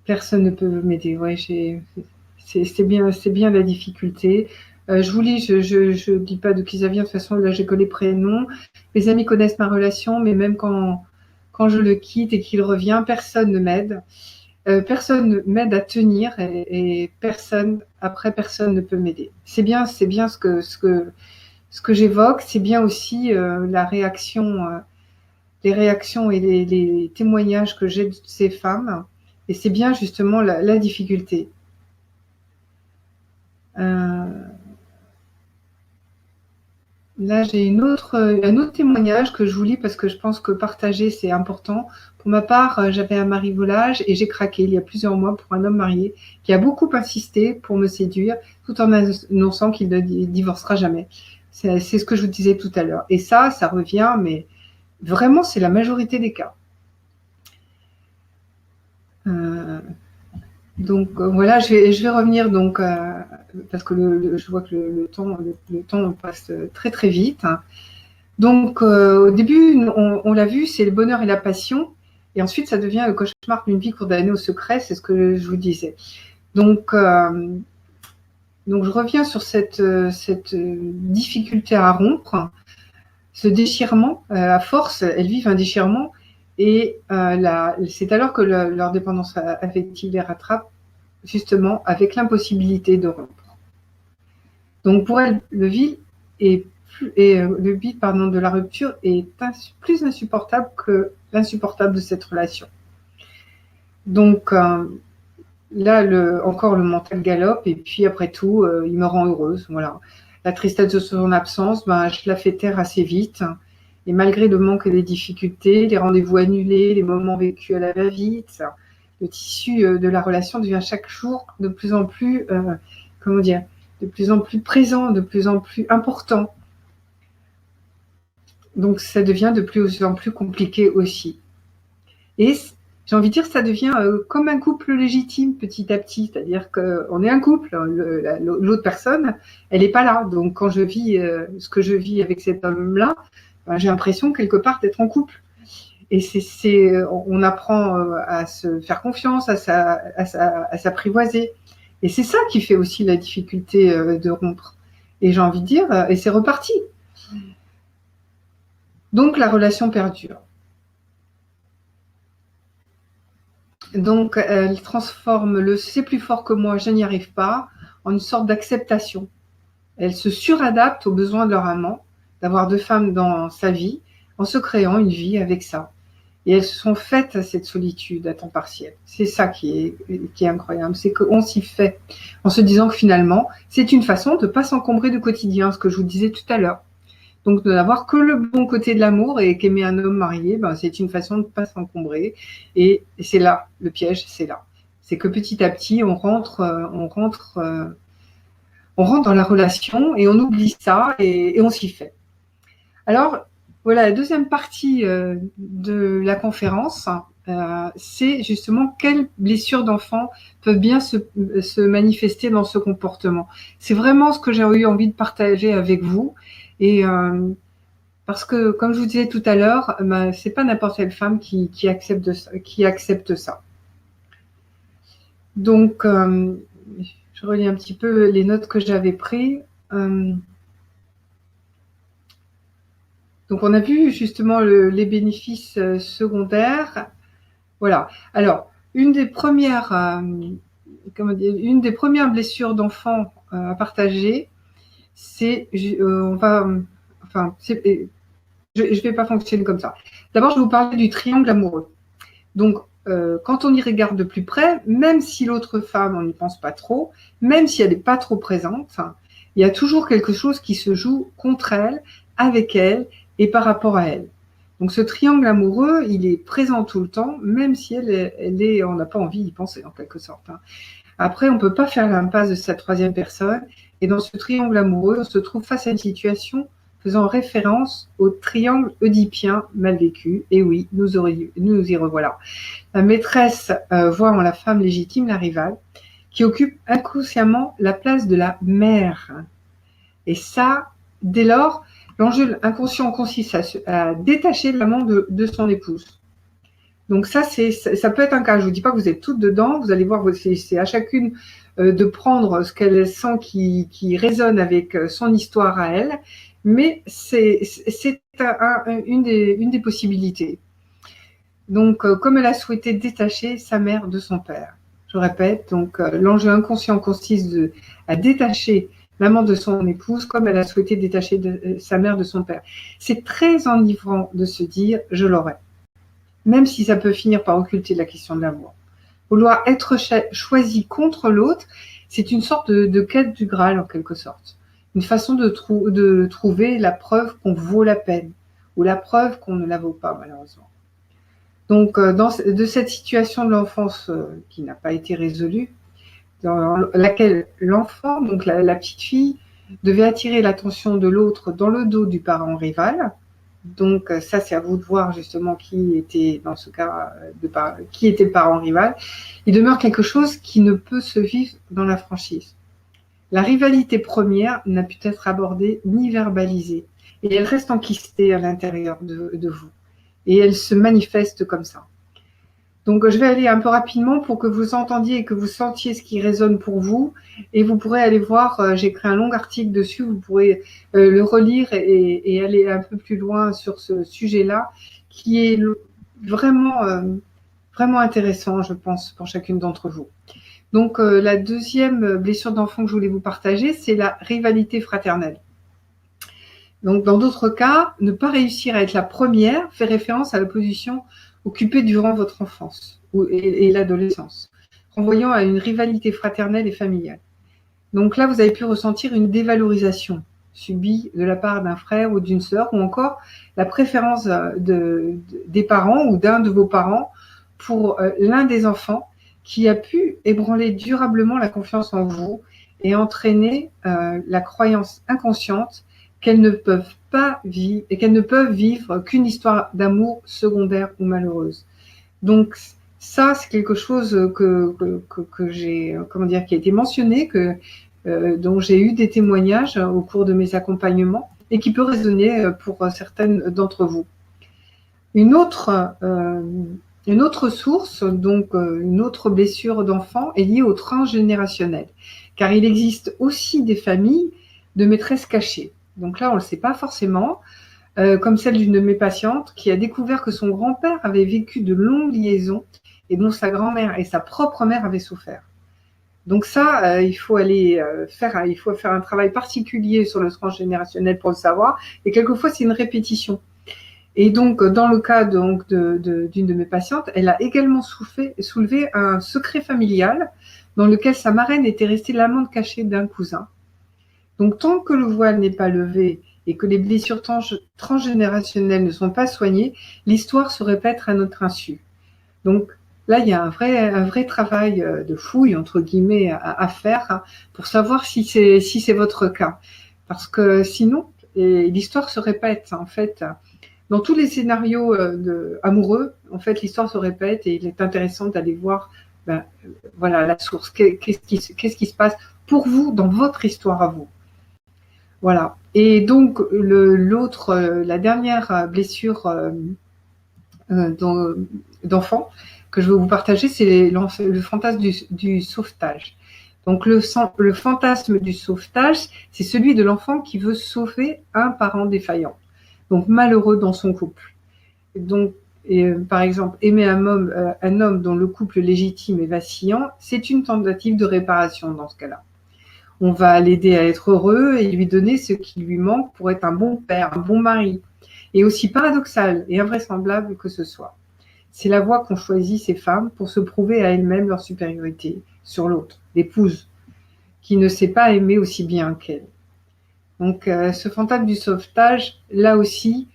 Personne ne peut m'aider. Ouais, c'est bien la difficulté. Je vous lis, je dis pas de qui ça vient, de toute façon, là, j'ai que les prénoms. Mes amis connaissent ma relation, mais même quand je le quitte et qu'il revient, personne ne m'aide. Personne ne m'aide à tenir et personne ne peut m'aider. C'est bien ce que j'évoque, c'est bien aussi la réaction, les réactions et les témoignages que j'ai de ces femmes. Et c'est bien justement la difficulté. Là, j'ai un autre témoignage que je vous lis parce que je pense que partager, c'est important. Pour ma part, j'avais un marivolage et j'ai craqué il y a plusieurs mois pour un homme marié qui a beaucoup insisté pour me séduire tout en annonçant qu'il ne divorcera jamais. C'est ce que je vous disais tout à l'heure. Et ça revient, mais vraiment, c'est la majorité des cas. Donc voilà, je vais revenir donc parce que je vois que le temps passe très très vite. Donc au début, on l'a vu, c'est le bonheur et la passion, et ensuite ça devient le cauchemar d'une vie condamnée au secret, c'est ce que je vous disais. Donc je reviens sur cette difficulté à rompre, ce déchirement. À force, elles vivent un déchirement. Et c'est alors que leur dépendance affective les rattrape, justement, avec l'impossibilité de rompre. Donc pour elles, le vide de la rupture est plus insupportable que l'insupportable de cette relation. Donc là, encore le mental galope, et puis après tout, il me rend heureuse. Voilà. La tristesse de son absence, je la fais taire assez vite. Et malgré le manque et les difficultés, les rendez-vous annulés, les moments vécus à la va-vite, le tissu de la relation devient chaque jour de plus en plus, de plus en plus présent, de plus en plus important. Donc ça devient de plus en plus compliqué aussi. Et j'ai envie de dire, ça devient comme un couple légitime petit à petit, c'est-à-dire qu'on est un couple, l'autre personne, elle n'est pas là. Donc quand je vis ce que je vis avec cet homme-là, j'ai l'impression quelque part d'être en couple. Et on apprend à se faire confiance, à s'apprivoiser. Et c'est ça qui fait aussi la difficulté de rompre. Et j'ai envie de dire, et c'est reparti. Donc la relation perdure. Donc elle transforme le c'est plus fort que moi, je n'y arrive pas, en une sorte d'acceptation. Elle se suradapte aux besoins de leur amant, d'avoir deux femmes dans sa vie, en se créant une vie avec ça. Et elles se sont faites à cette solitude à temps partiel. C'est ça qui est incroyable, c'est qu'on s'y fait, en se disant que finalement, c'est une façon de ne pas s'encombrer du quotidien, ce que je vous disais tout à l'heure. Donc de n'avoir que le bon côté de l'amour et qu'aimer un homme marié, ben, c'est une façon de ne pas s'encombrer. Et c'est là, le piège, c'est là. C'est que petit à petit, on rentre dans la relation et on oublie ça et on s'y fait. Alors, voilà, la deuxième partie de la conférence, c'est justement quelles blessures d'enfants peuvent bien se manifester dans ce comportement. C'est vraiment ce que j'ai eu envie de partager avec vous. Et parce que, comme je vous disais tout à l'heure, c'est pas n'importe quelle femme qui accepte ça. Donc, je relis un petit peu les notes que j'avais prises. Donc, on a vu justement les bénéfices secondaires. Voilà. Alors, une des premières blessures d'enfants à partager, c'est, je vais pas fonctionner comme ça. D'abord, je vais vous parler du triangle amoureux. Donc, quand on y regarde de plus près, même si l'autre femme, on n'y pense pas trop, même si elle n'est pas trop présente, il y a toujours quelque chose qui se joue contre elle, avec elle et par rapport à elle. Donc, ce triangle amoureux, il est présent tout le temps, même si on n'a pas envie d'y penser, en quelque sorte. Après, on ne peut pas faire l'impasse de cette troisième personne. Et dans ce triangle amoureux, on se trouve face à une situation faisant référence au triangle oedipien mal vécu. Et oui, nous y revoilà. La maîtresse voit en la femme légitime la rivale, qui occupe inconsciemment la place de la mère. Et ça, dès lors, l'enjeu inconscient consiste à détacher l'amant de son épouse. Donc ça peut être un cas. Je vous dis pas que vous êtes toutes dedans. Vous allez voir, c'est à chacune de prendre ce qu'elle sent qui résonne avec son histoire à elle. Mais c'est une des possibilités. Donc, comme elle a souhaité détacher sa mère de son père. Je répète, donc l'enjeu inconscient consiste à détacher l'amant de son épouse comme elle a souhaité détacher sa mère de son père. C'est très enivrant de se dire « je l'aurai », même si ça peut finir par occulter la question de l'amour. Vouloir être choisi contre l'autre, c'est une sorte de quête du Graal en quelque sorte. Une façon de trouver la preuve qu'on vaut la peine ou la preuve qu'on ne la vaut pas malheureusement. Donc, de cette situation de l'enfance qui n'a pas été résolue, dans laquelle l'enfant, donc la petite fille, devait attirer l'attention de l'autre dans le dos du parent rival. Donc, ça, c'est à vous de voir justement qui était, dans ce cas, qui était le parent rival. Il demeure quelque chose qui ne peut se vivre dans la franchise. La rivalité première n'a pu être abordée ni verbalisée, et elle reste enquistée à l'intérieur de vous. Et elle se manifeste comme ça. Donc, je vais aller un peu rapidement pour que vous entendiez et que vous sentiez ce qui résonne pour vous. Et vous pourrez aller voir, j'ai écrit un long article dessus, vous pourrez le relire et aller un peu plus loin sur ce sujet-là, qui est vraiment, vraiment intéressant, je pense, pour chacune d'entre vous. Donc, la deuxième blessure d'enfant que je voulais vous partager, c'est la rivalité fraternelle. Donc, dans d'autres cas, ne pas réussir à être la première fait référence à la position occupée durant votre enfance et l'adolescence, renvoyant à une rivalité fraternelle et familiale. Donc là, vous avez pu ressentir une dévalorisation subie de la part d'un frère ou d'une sœur, ou encore la préférence des parents ou d'un de vos parents pour l'un des enfants qui a pu ébranler durablement la confiance en vous et entraîner la croyance inconsciente qu'elles ne peuvent vivre qu'une histoire d'amour secondaire ou malheureuse. Donc ça, c'est quelque chose que j'ai, qui a été mentionné, dont j'ai eu des témoignages au cours de mes accompagnements et qui peut résonner pour certaines d'entre vous. euh, une autre source, donc une autre blessure d'enfant est liée au transgénérationnel, car il existe aussi des familles de maîtresses cachées. Donc là, on ne le sait pas forcément, comme celle d'une de mes patientes qui a découvert que son grand-père avait vécu de longues liaisons et dont sa grand-mère et sa propre mère avaient souffert. Donc ça, il faut faire un travail particulier sur le transgénérationnel pour le savoir, et quelquefois c'est une répétition. Et donc, dans le cas d'une de mes patientes, elle a également soulevé un secret familial dans lequel sa marraine était restée l'amante cachée d'un cousin. Donc, tant que le voile n'est pas levé et que les blessures transgénérationnelles ne sont pas soignées, l'histoire se répète à notre insu. Donc, là, il y a un vrai travail de fouille, entre guillemets, à faire pour savoir si c'est votre cas. Parce que sinon, l'histoire se répète, en fait. Dans tous les scénarios amoureux, en fait, l'histoire se répète et il est intéressant d'aller voir voilà, la source. Qu'est-ce qui se passe pour vous dans votre histoire à vous. Voilà. Et donc, la dernière blessure d'enfant que je vais vous partager, c'est le fantasme du sauvetage. Donc, le fantasme du sauvetage, c'est celui de l'enfant qui veut sauver un parent défaillant, donc malheureux dans son couple. Donc, par exemple, aimer un homme dont le couple légitime est vacillant, c'est une tentative de réparation dans ce cas-là. On va l'aider à être heureux et lui donner ce qui lui manque pour être un bon père, un bon mari. Et aussi paradoxal et invraisemblable que ce soit. C'est la voie qu'ont choisie ces femmes pour se prouver à elles-mêmes leur supériorité sur l'autre, l'épouse, qui ne sait pas aimer aussi bien qu'elle. Donc, ce fantasme du sauvetage, là aussi,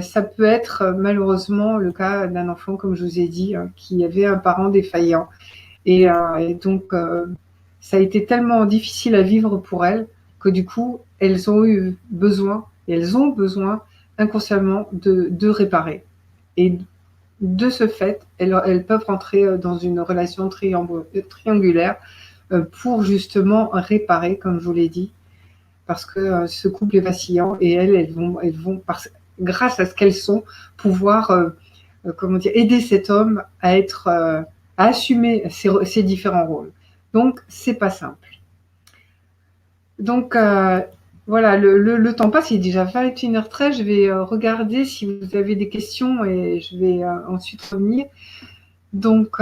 ça peut être malheureusement le cas d'un enfant, comme je vous ai dit, qui avait un parent défaillant. Et donc, ça a été tellement difficile à vivre pour elles que du coup, elles ont besoin inconsciemment de réparer. Et de ce fait, elles peuvent rentrer dans une relation triangulaire pour justement réparer, comme je vous l'ai dit, parce que ce couple est vacillant et elles vont grâce à ce qu'elles sont, pouvoir aider cet homme à assumer ses différents rôles. Donc, c'est pas simple. Donc, voilà, le temps passe, il est déjà 21h13. Je vais regarder si vous avez des questions et je vais ensuite revenir. Donc,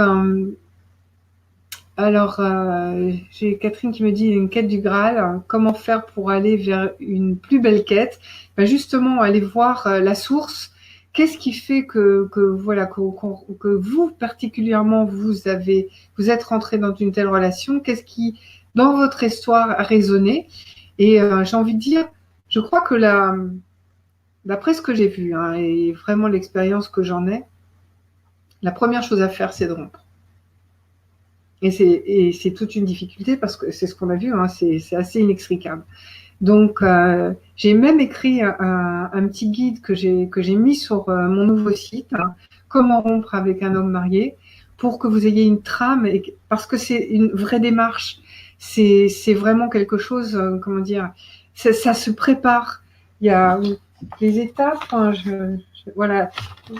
alors, j'ai Catherine qui me dit une quête du Graal. Comment faire pour aller vers une plus belle quête? Justement, aller voir la source. Qu'est-ce qui fait que vous particulièrement vous êtes rentré dans une telle relation? Qu'est-ce qui dans votre histoire a résonné? Et j'ai envie de dire, je crois que d'après ce que j'ai vu et vraiment l'expérience que j'en ai, la première chose à faire, c'est de rompre. Et c'est toute une difficulté parce que c'est ce qu'on a vu, c'est assez inextricable. Donc, j'ai même écrit un petit guide que j'ai mis sur mon nouveau site, Comment rompre avec un homme marié, pour que vous ayez une trame, parce que c'est une vraie démarche. C'est vraiment quelque chose, ça se prépare. Il y a les étapes, voilà.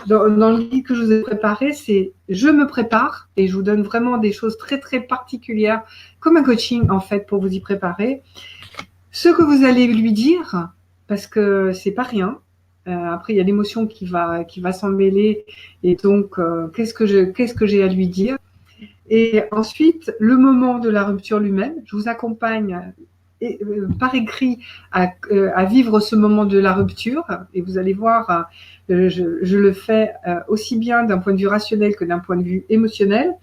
Dans le guide que je vous ai préparé, c'est je me prépare et je vous donne vraiment des choses très très particulières, comme un coaching en fait pour vous y préparer. Ce que vous allez lui dire, parce que c'est pas rien. Après, il y a l'émotion qui va s'en mêler, et donc qu'est-ce que j'ai à lui dire. Et ensuite, le moment de la rupture lui-même, je vous accompagne par écrit à vivre ce moment de la rupture, et vous allez voir, je le fais aussi bien d'un point de vue rationnel que d'un point de vue émotionnel.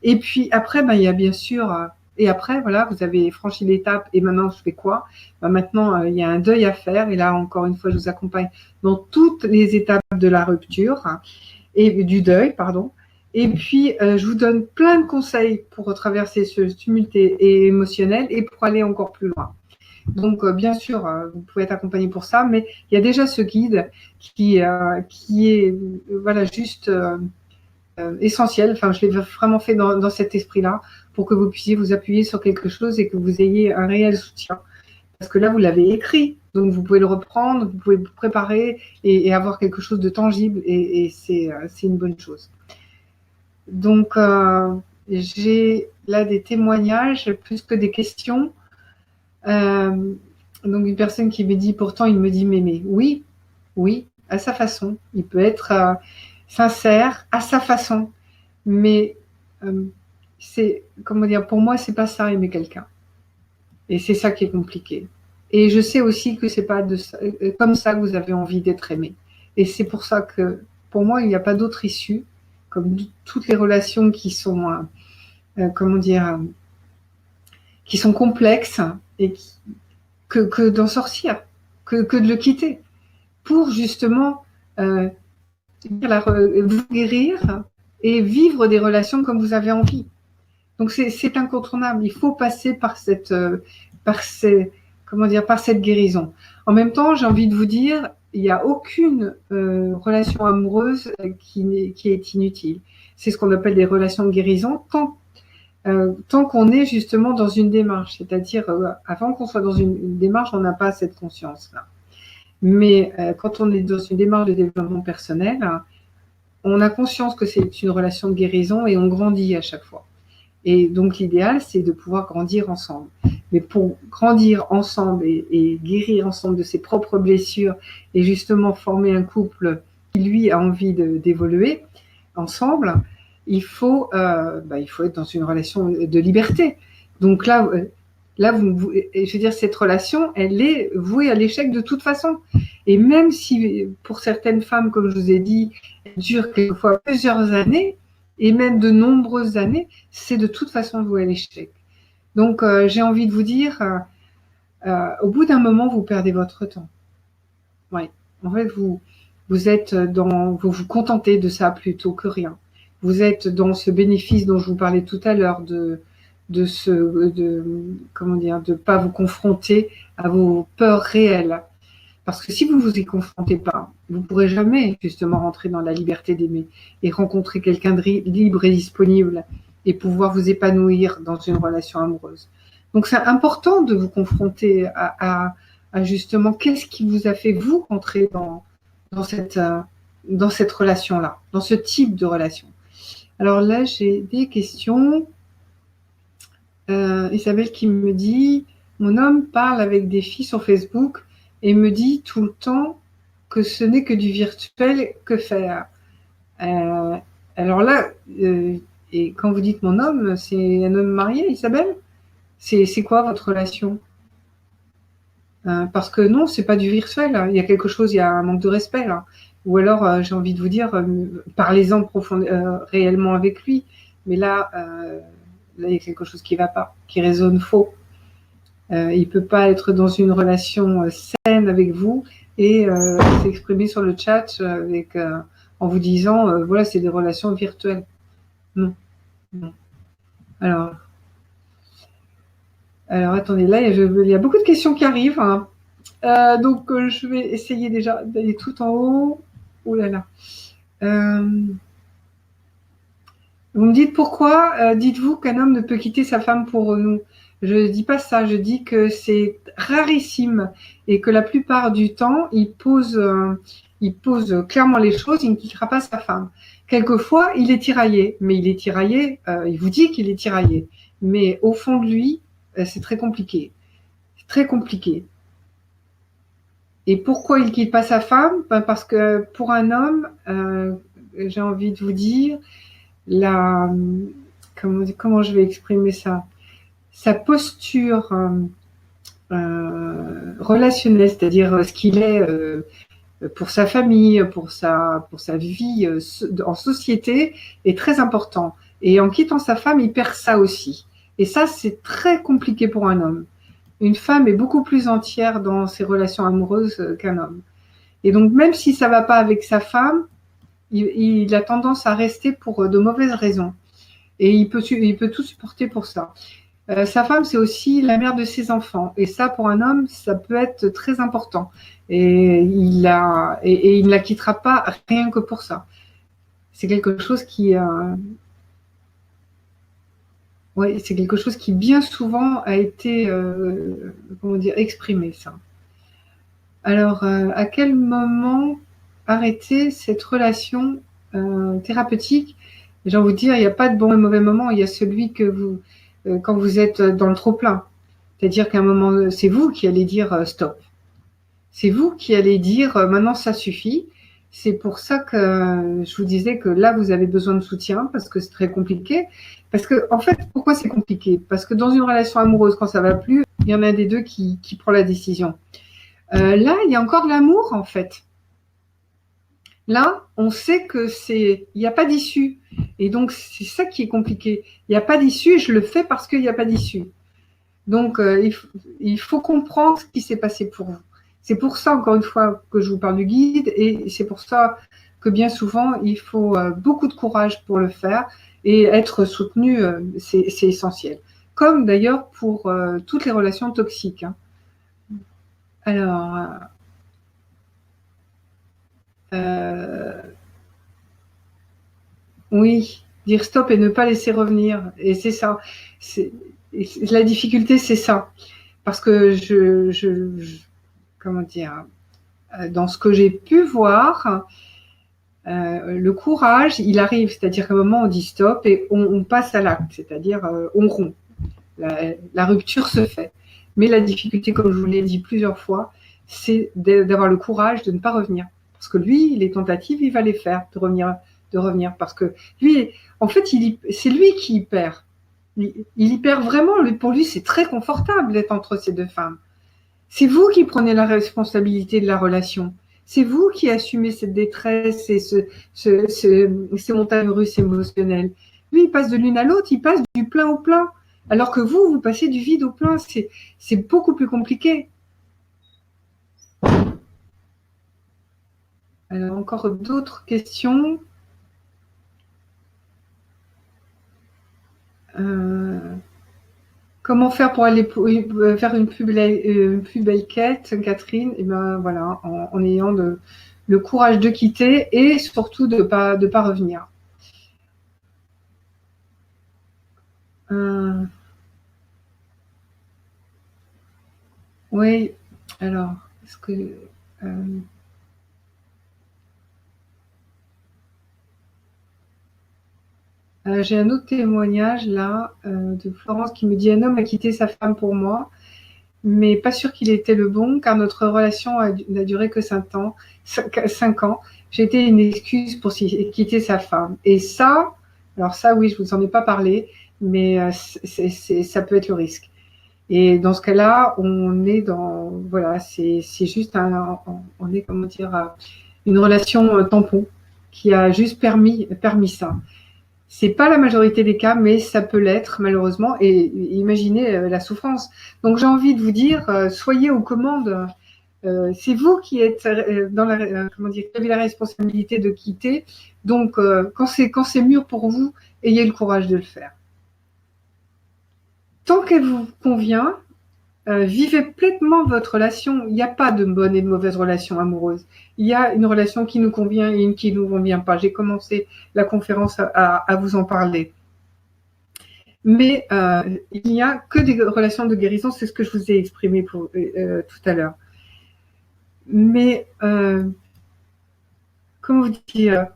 Et puis après, il y a bien sûr, et après, voilà, vous avez franchi l'étape, et maintenant je fais quoi? Maintenant, il y a un deuil à faire, et là, encore une fois, je vous accompagne dans toutes les étapes de la rupture, et du deuil, pardon. Et puis, je vous donne plein de conseils pour traverser ce tumulte émotionnel et pour aller encore plus loin. Donc, bien sûr, vous pouvez être accompagné pour ça, mais il y a déjà ce guide qui est voilà, juste essentiel. Enfin, je l'ai vraiment fait dans cet esprit-là pour que vous puissiez vous appuyer sur quelque chose et que vous ayez un réel soutien. Parce que là, vous l'avez écrit, Donc, vous pouvez le reprendre, vous pouvez vous préparer et avoir quelque chose de tangible et c'est une bonne chose. Donc, j'ai là des témoignages plus que des questions. Donc, une personne qui me dit, pourtant, il me dit mémé. Oui, oui, à sa façon. Il peut être sincère à sa façon. Mais c'est, comment dire, pour moi, c'est pas ça, aimer quelqu'un. Et c'est ça qui est compliqué. Et je sais aussi que c'est pas comme ça que vous avez envie d'être aimé. Et c'est pour ça que, pour moi, il n'y a pas d'autre issue, comme toutes les relations qui sont, comment dire, qui sont complexes et que d'en sortir, que de le quitter, pour justement vous guérir et vivre des relations comme vous avez envie. Donc c'est incontournable. Il faut passer par par cette guérison. En même temps, j'ai envie de vous dire, il n'y a aucune relation amoureuse qui est inutile. C'est ce qu'on appelle des relations de guérison tant qu'on est justement dans une démarche. C'est-à-dire, avant qu'on soit dans une démarche, on n'a pas cette conscience-là. Mais quand on est dans une démarche de développement personnel, on a conscience que c'est une relation de guérison et on grandit à chaque fois. Et donc l'idéal, c'est de pouvoir grandir ensemble. Mais pour grandir ensemble et guérir ensemble de ses propres blessures et justement former un couple qui, lui, a envie d'évoluer ensemble, il faut être dans une relation de liberté. Donc là, je veux dire, cette relation, elle est vouée à l'échec de toute façon. Et même si, pour certaines femmes, comme je vous ai dit, elle dure quelquefois plusieurs années, et même de nombreuses années, c'est de toute façon voué à l'échec. Donc, j'ai envie de vous dire, au bout d'un moment, vous perdez votre temps. Ouais. En fait, vous vous contentez de ça plutôt que rien. Vous êtes dans ce bénéfice dont je vous parlais tout à l'heure de pas vous confronter à vos peurs réelles. Parce que si vous vous y confrontez pas, vous ne pourrez jamais justement rentrer dans la liberté d'aimer et rencontrer quelqu'un de libre et disponible et pouvoir vous épanouir dans une relation amoureuse. Donc c'est important de vous confronter à justement qu'est-ce qui vous a fait vous rentrer dans cette relation-là, dans ce type de relation. Alors là, j'ai des questions. Isabelle qui me dit, mon homme parle avec des filles sur Facebook et me dit tout le temps que ce n'est que du virtuel, que faire Alors là, et quand vous dites mon homme, c'est un homme marié, Isabelle? C'est quoi votre relation? Parce que non, c'est pas du virtuel, hein. Il y a quelque chose, il y a un manque de respect là. Ou alors, j'ai envie de vous dire, parlez-en réellement avec lui. Mais là, il y a quelque chose qui ne va pas, qui résonne faux. Il ne peut pas être dans une relation saine avec vous et s'exprimer sur le chat en vous disant voilà, c'est des relations virtuelles. Non. Non. Alors, attendez, là, il y a beaucoup de questions qui arrivent. Hein. Donc, je vais essayer déjà d'aller tout en haut. Oh là là. Vous me dites pourquoi dites-vous qu'un homme ne peut quitter sa femme pour nous? Je ne dis pas ça, je dis que c'est rarissime et que la plupart du temps, il pose clairement les choses, il ne quittera pas sa femme. Quelquefois, il est tiraillé, mais il est tiraillé, il vous dit qu'il est tiraillé. Mais au fond de lui, c'est très compliqué. C'est très compliqué. Et pourquoi il ne quitte pas sa femme? Parce que pour un homme, j'ai envie de vous dire, comment je vais exprimer ça? Sa posture relationnelle, c'est-à-dire ce qu'il est pour sa famille, pour sa vie en société, est très important. Et en quittant sa femme, il perd ça aussi. Et ça, c'est très compliqué pour un homme. Une femme est beaucoup plus entière dans ses relations amoureuses qu'un homme. Et donc, même si ça ne va pas avec sa femme, il a tendance à rester pour de mauvaises raisons. Et il peut tout supporter pour ça. Sa femme, c'est aussi la mère de ses enfants. Et ça, pour un homme, ça peut être très important. Et il ne la quittera pas rien que pour ça. C'est quelque chose c'est quelque chose qui bien souvent a été, exprimé, ça. Alors, à quel moment arrêter cette relation thérapeutique? J'ai envie de dire, il n'y a pas de bon et mauvais moment. Il y a celui que quand vous êtes dans le trop-plein. C'est-à-dire qu'à un moment, c'est vous qui allez dire stop. C'est vous qui allez dire maintenant ça suffit. C'est pour ça que je vous disais que là, vous avez besoin de soutien parce que c'est très compliqué. Parce que, en fait, pourquoi c'est compliqué? Parce que dans une relation amoureuse, quand ça va plus, il y en a un des deux qui prend la décision. Là, il y a encore de l'amour, en fait. Là, on sait que il n'y a pas d'issue. Et donc, c'est ça qui est compliqué. Il n'y a pas d'issue et je le fais parce qu'il n'y a pas d'issue. Donc, il faut comprendre ce qui s'est passé pour vous. C'est pour ça, encore une fois, que je vous parle du guide et c'est pour ça que bien souvent, il faut beaucoup de courage pour le faire et être soutenu, c'est essentiel. Comme d'ailleurs pour toutes les relations toxiques, hein. Alors, euh, oui, dire stop et ne pas laisser revenir. Et c'est ça. La difficulté, c'est ça. Parce que comment dire, dans ce que j'ai pu voir, le courage, il arrive, c'est-à-dire qu'à un moment, on dit stop et on passe à l'acte, c'est-à-dire on rompt. La rupture se fait. Mais la difficulté, comme je vous l'ai dit plusieurs fois, c'est d'avoir le courage de ne pas revenir. Parce que lui, les tentatives, il va les faire, de revenir. Parce que lui, en fait, c'est lui qui y perd. Il y perd vraiment. Pour lui, c'est très confortable d'être entre ces deux femmes. C'est vous qui prenez la responsabilité de la relation. C'est vous qui assumez cette détresse et ces montagnes russes émotionnelles. Lui, il passe de l'une à l'autre, il passe du plein au plein. Alors que vous passez du vide au plein. C'est beaucoup plus compliqué. Alors, encore d'autres questions. Euh, Comment faire pour aller faire une plus belle quête, Catherine? Et ben voilà, en ayant le courage de quitter et surtout de pas revenir. Euh, oui, alors, est-ce que euh, j'ai un autre témoignage là de Florence qui me dit un homme a quitté sa femme pour moi, mais pas sûr qu'il était le bon car notre relation n'a duré que 5 ans. 5 ans. J'ai été une excuse pour quitter sa femme. Et ça, alors ça oui, je vous en ai pas parlé, mais ça peut être le risque. Et dans ce cas-là, on est dans, voilà, c'est juste on est, comment dire, une relation tampon qui a juste permis ça. C'est pas la majorité des cas, mais ça peut l'être malheureusement. Et imaginez la souffrance. Donc j'ai envie de vous dire, soyez aux commandes. C'est vous qui êtes dans comment dire, qui avez la responsabilité de quitter. Donc quand c'est mûr pour vous, ayez le courage de le faire. Tant qu'elle vous convient, vivez pleinement votre relation. Il n'y a pas de bonne et de mauvaise relation amoureuse. Il y a une relation qui nous convient et une qui ne nous convient pas. J'ai commencé la conférence à vous en parler. Mais il n'y a que des relations de guérison, c'est ce que je vous ai exprimé tout à l'heure. Mais comment vous dire,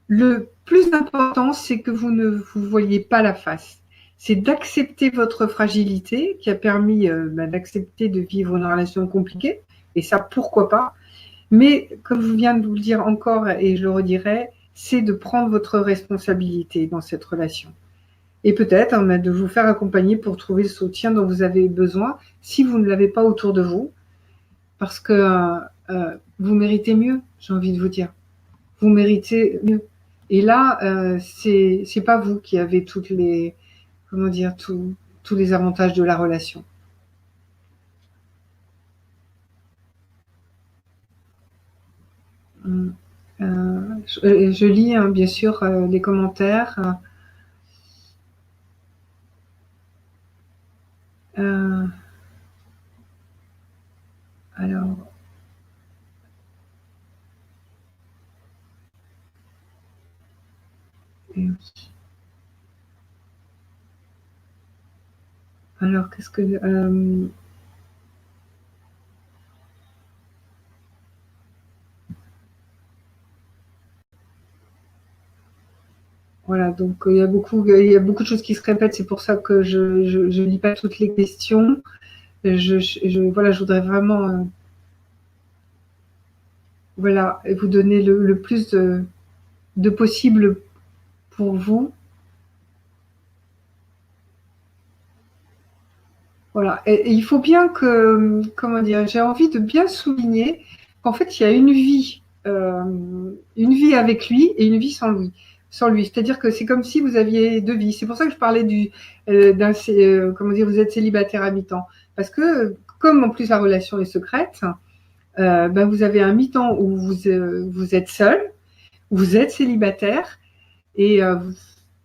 le plus important, c'est que vous ne vous voyez pas la face. C'est d'accepter votre fragilité qui a permis d'accepter de vivre une relation compliquée. Et ça, pourquoi pas. Mais comme je viens de vous le dire encore et je le redirai, c'est de prendre votre responsabilité dans cette relation. Et peut-être de vous faire accompagner pour trouver le soutien dont vous avez besoin si vous ne l'avez pas autour de vous. Parce que vous méritez mieux, j'ai envie de vous dire. Vous méritez mieux. Et là, c'est pas vous qui avez comment dire, tous les avantages de la relation. Je lis hein, bien sûr les commentaires. Euh, alors, alors qu'est-ce que Voilà, donc il y a beaucoup de choses qui se répètent, c'est pour ça que je ne lis pas toutes les questions. Voilà, je voudrais vraiment voilà, vous donner le plus de possible pour vous. Voilà, et il faut bien que, comment dire, j'ai envie de bien souligner qu'en fait, il y a une vie avec lui et une vie sans lui. Sans lui. C'est-à-dire que c'est comme si vous aviez deux vies. C'est pour ça que je parlais comment dire, vous êtes célibataire à mi-temps. Parce que, comme en plus la relation est secrète, ben vous avez un mi-temps où vous êtes seul, vous êtes célibataire, et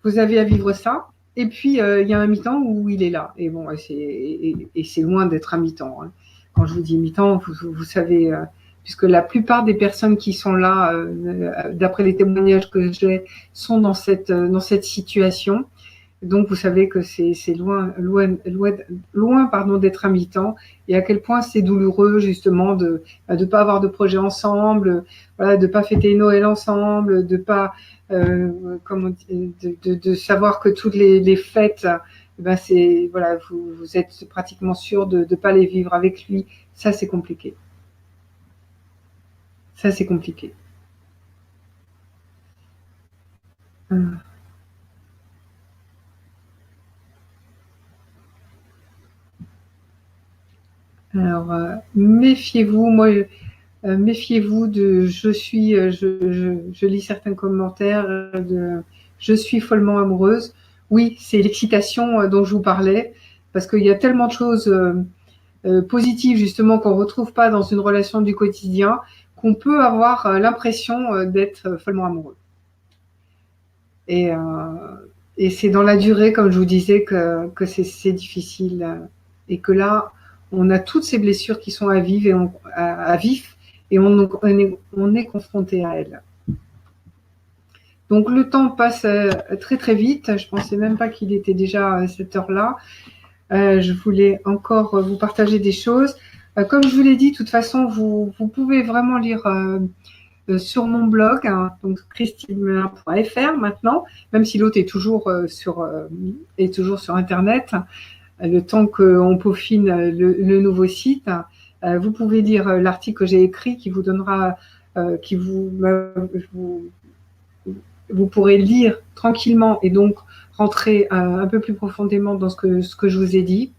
vous avez à vivre ça. Et puis, il y a un mi-temps où il est là. Et bon, et c'est loin d'être un mi-temps, hein. Quand je vous dis mi-temps, vous savez, puisque la plupart des personnes qui sont là, d'après les témoignages que j'ai, sont dans cette situation. Donc, vous savez que c'est loin pardon, d'être un mi-temps, et à quel point c'est douloureux, justement, de ne pas avoir de projet ensemble, voilà, de ne pas fêter Noël ensemble, de pas, de savoir que toutes les fêtes, ben c'est, voilà, vous êtes pratiquement sûr de ne pas les vivre avec lui. Ça, c'est compliqué. Ça, c'est compliqué. Hum. Alors, méfiez-vous. Moi, méfiez-vous de je lis certains commentaires de je suis follement amoureuse. Oui, c'est l'excitation dont je vous parlais, parce qu'il y a tellement de choses positives justement qu'on ne retrouve pas dans une relation du quotidien, qu'on peut avoir l'impression d'être follement amoureux. Et, et c'est dans la durée, comme je vous disais, que c'est difficile. Et que là, on a toutes ces blessures qui sont à vif, à vif, et on est confronté à elles. Donc le temps passe très très vite. Je ne pensais même pas qu'il était déjà à cette heure-là. Je voulais encore vous partager des choses. Comme je vous l'ai dit, de toute façon, vous pouvez vraiment lire sur mon blog, hein, donc christinemelin.fr maintenant, même si l'autre est est toujours sur Internet, le temps qu'on peaufine le nouveau site. Vous pouvez lire l'article que j'ai écrit qui vous donnera, qui vous pourrez lire tranquillement et donc rentrer un peu plus profondément dans ce que je vous ai dit.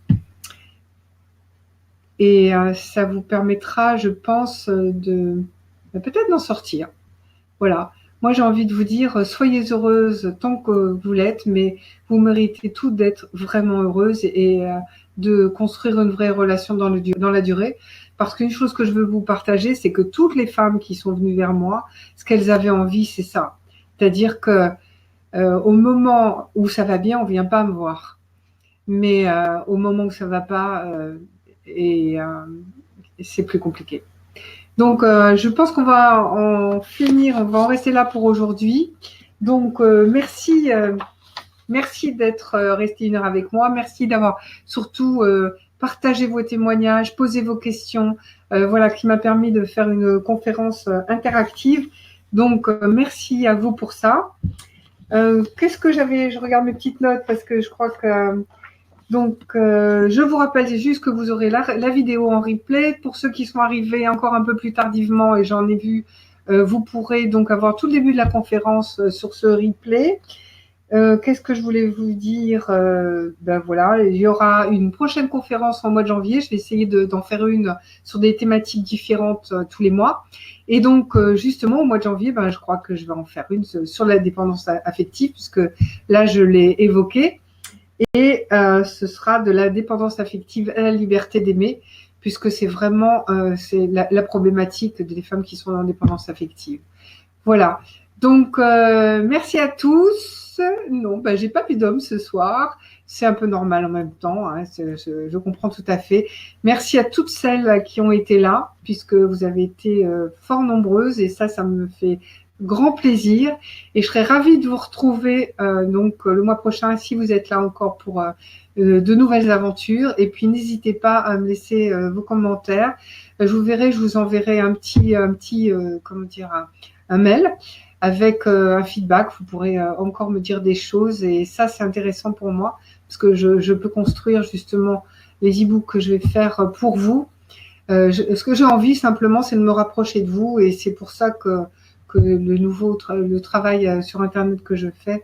Et ça vous permettra, je pense, de peut-être d'en sortir. Voilà. Moi, j'ai envie de vous dire, soyez heureuse tant que vous l'êtes, mais vous méritez tout d'être vraiment heureuse et de construire une vraie relation dans la durée. Parce qu'une chose que je veux vous partager, c'est que toutes les femmes qui sont venues vers moi, ce qu'elles avaient envie, c'est ça. C'est-à-dire que au moment où ça va bien, on vient pas me voir. Mais au moment où ça va pas, et c'est plus compliqué. Donc, je pense qu'on va en finir, on va en rester là pour aujourd'hui. Donc, merci d'être resté une heure avec moi. Merci d'avoir surtout partagé vos témoignages, posé vos questions, voilà, qui m'a permis de faire une conférence interactive. Donc, merci à vous pour ça. Qu'est-ce que j'avais? Je regarde mes petites notes parce que je crois que donc, je vous rappelle juste que vous aurez la vidéo en replay. Pour ceux qui sont arrivés encore un peu plus tardivement, et j'en ai vu, vous pourrez donc avoir tout le début de la conférence sur ce replay. Qu'est-ce que je voulais vous dire? Ben voilà, il y aura une prochaine conférence en mois de janvier. Je vais essayer d'en faire une sur des thématiques différentes tous les mois. Et donc, justement, au mois de janvier, ben, je crois que je vais en faire une sur la dépendance affective, puisque là, je l'ai évoqué. Et ce sera de la dépendance affective à la liberté d'aimer, puisque c'est vraiment c'est la problématique des femmes qui sont en dépendance affective. Voilà. Donc, merci à tous. Non, ben, j'ai pas plus d'hommes ce soir. C'est un peu normal en même temps, hein, je comprends tout à fait. Merci à toutes celles qui ont été là, puisque vous avez été fort nombreuses, et ça me fait grand plaisir. Et je serais ravie de vous retrouver donc le mois prochain, si vous êtes là encore pour de nouvelles aventures. Et puis, n'hésitez pas à me laisser vos commentaires. Je vous enverrai un petit comment dire, un mail avec un feedback. Vous pourrez encore me dire des choses et ça, c'est intéressant pour moi parce que je peux construire justement les e-books que je vais faire pour vous. Ce que j'ai envie simplement, c'est de me rapprocher de vous et c'est pour ça que le travail sur Internet que je fais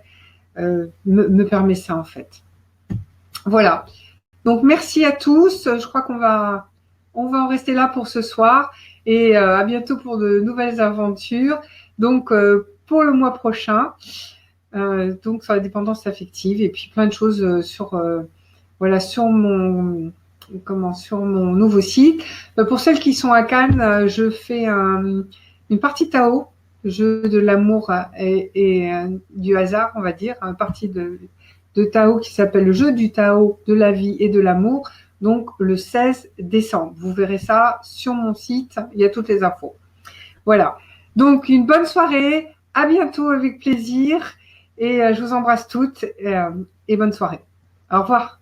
me permet ça en fait. Voilà. Donc merci à tous. Je crois qu'on va en rester là pour ce soir et à bientôt pour de nouvelles aventures. Donc pour le mois prochain, donc sur la dépendance affective et puis plein de choses sur sur mon nouveau site. Pour celles qui sont à Cannes, je fais une partie Tao, jeu de l'amour et du hasard, on va dire, une partie de Tao qui s'appelle le jeu du Tao de la vie et de l'amour, donc le 16 décembre. Vous verrez ça sur mon site, il y a toutes les infos. Voilà, donc une bonne soirée, à bientôt avec plaisir et je vous embrasse toutes et bonne soirée. Au revoir.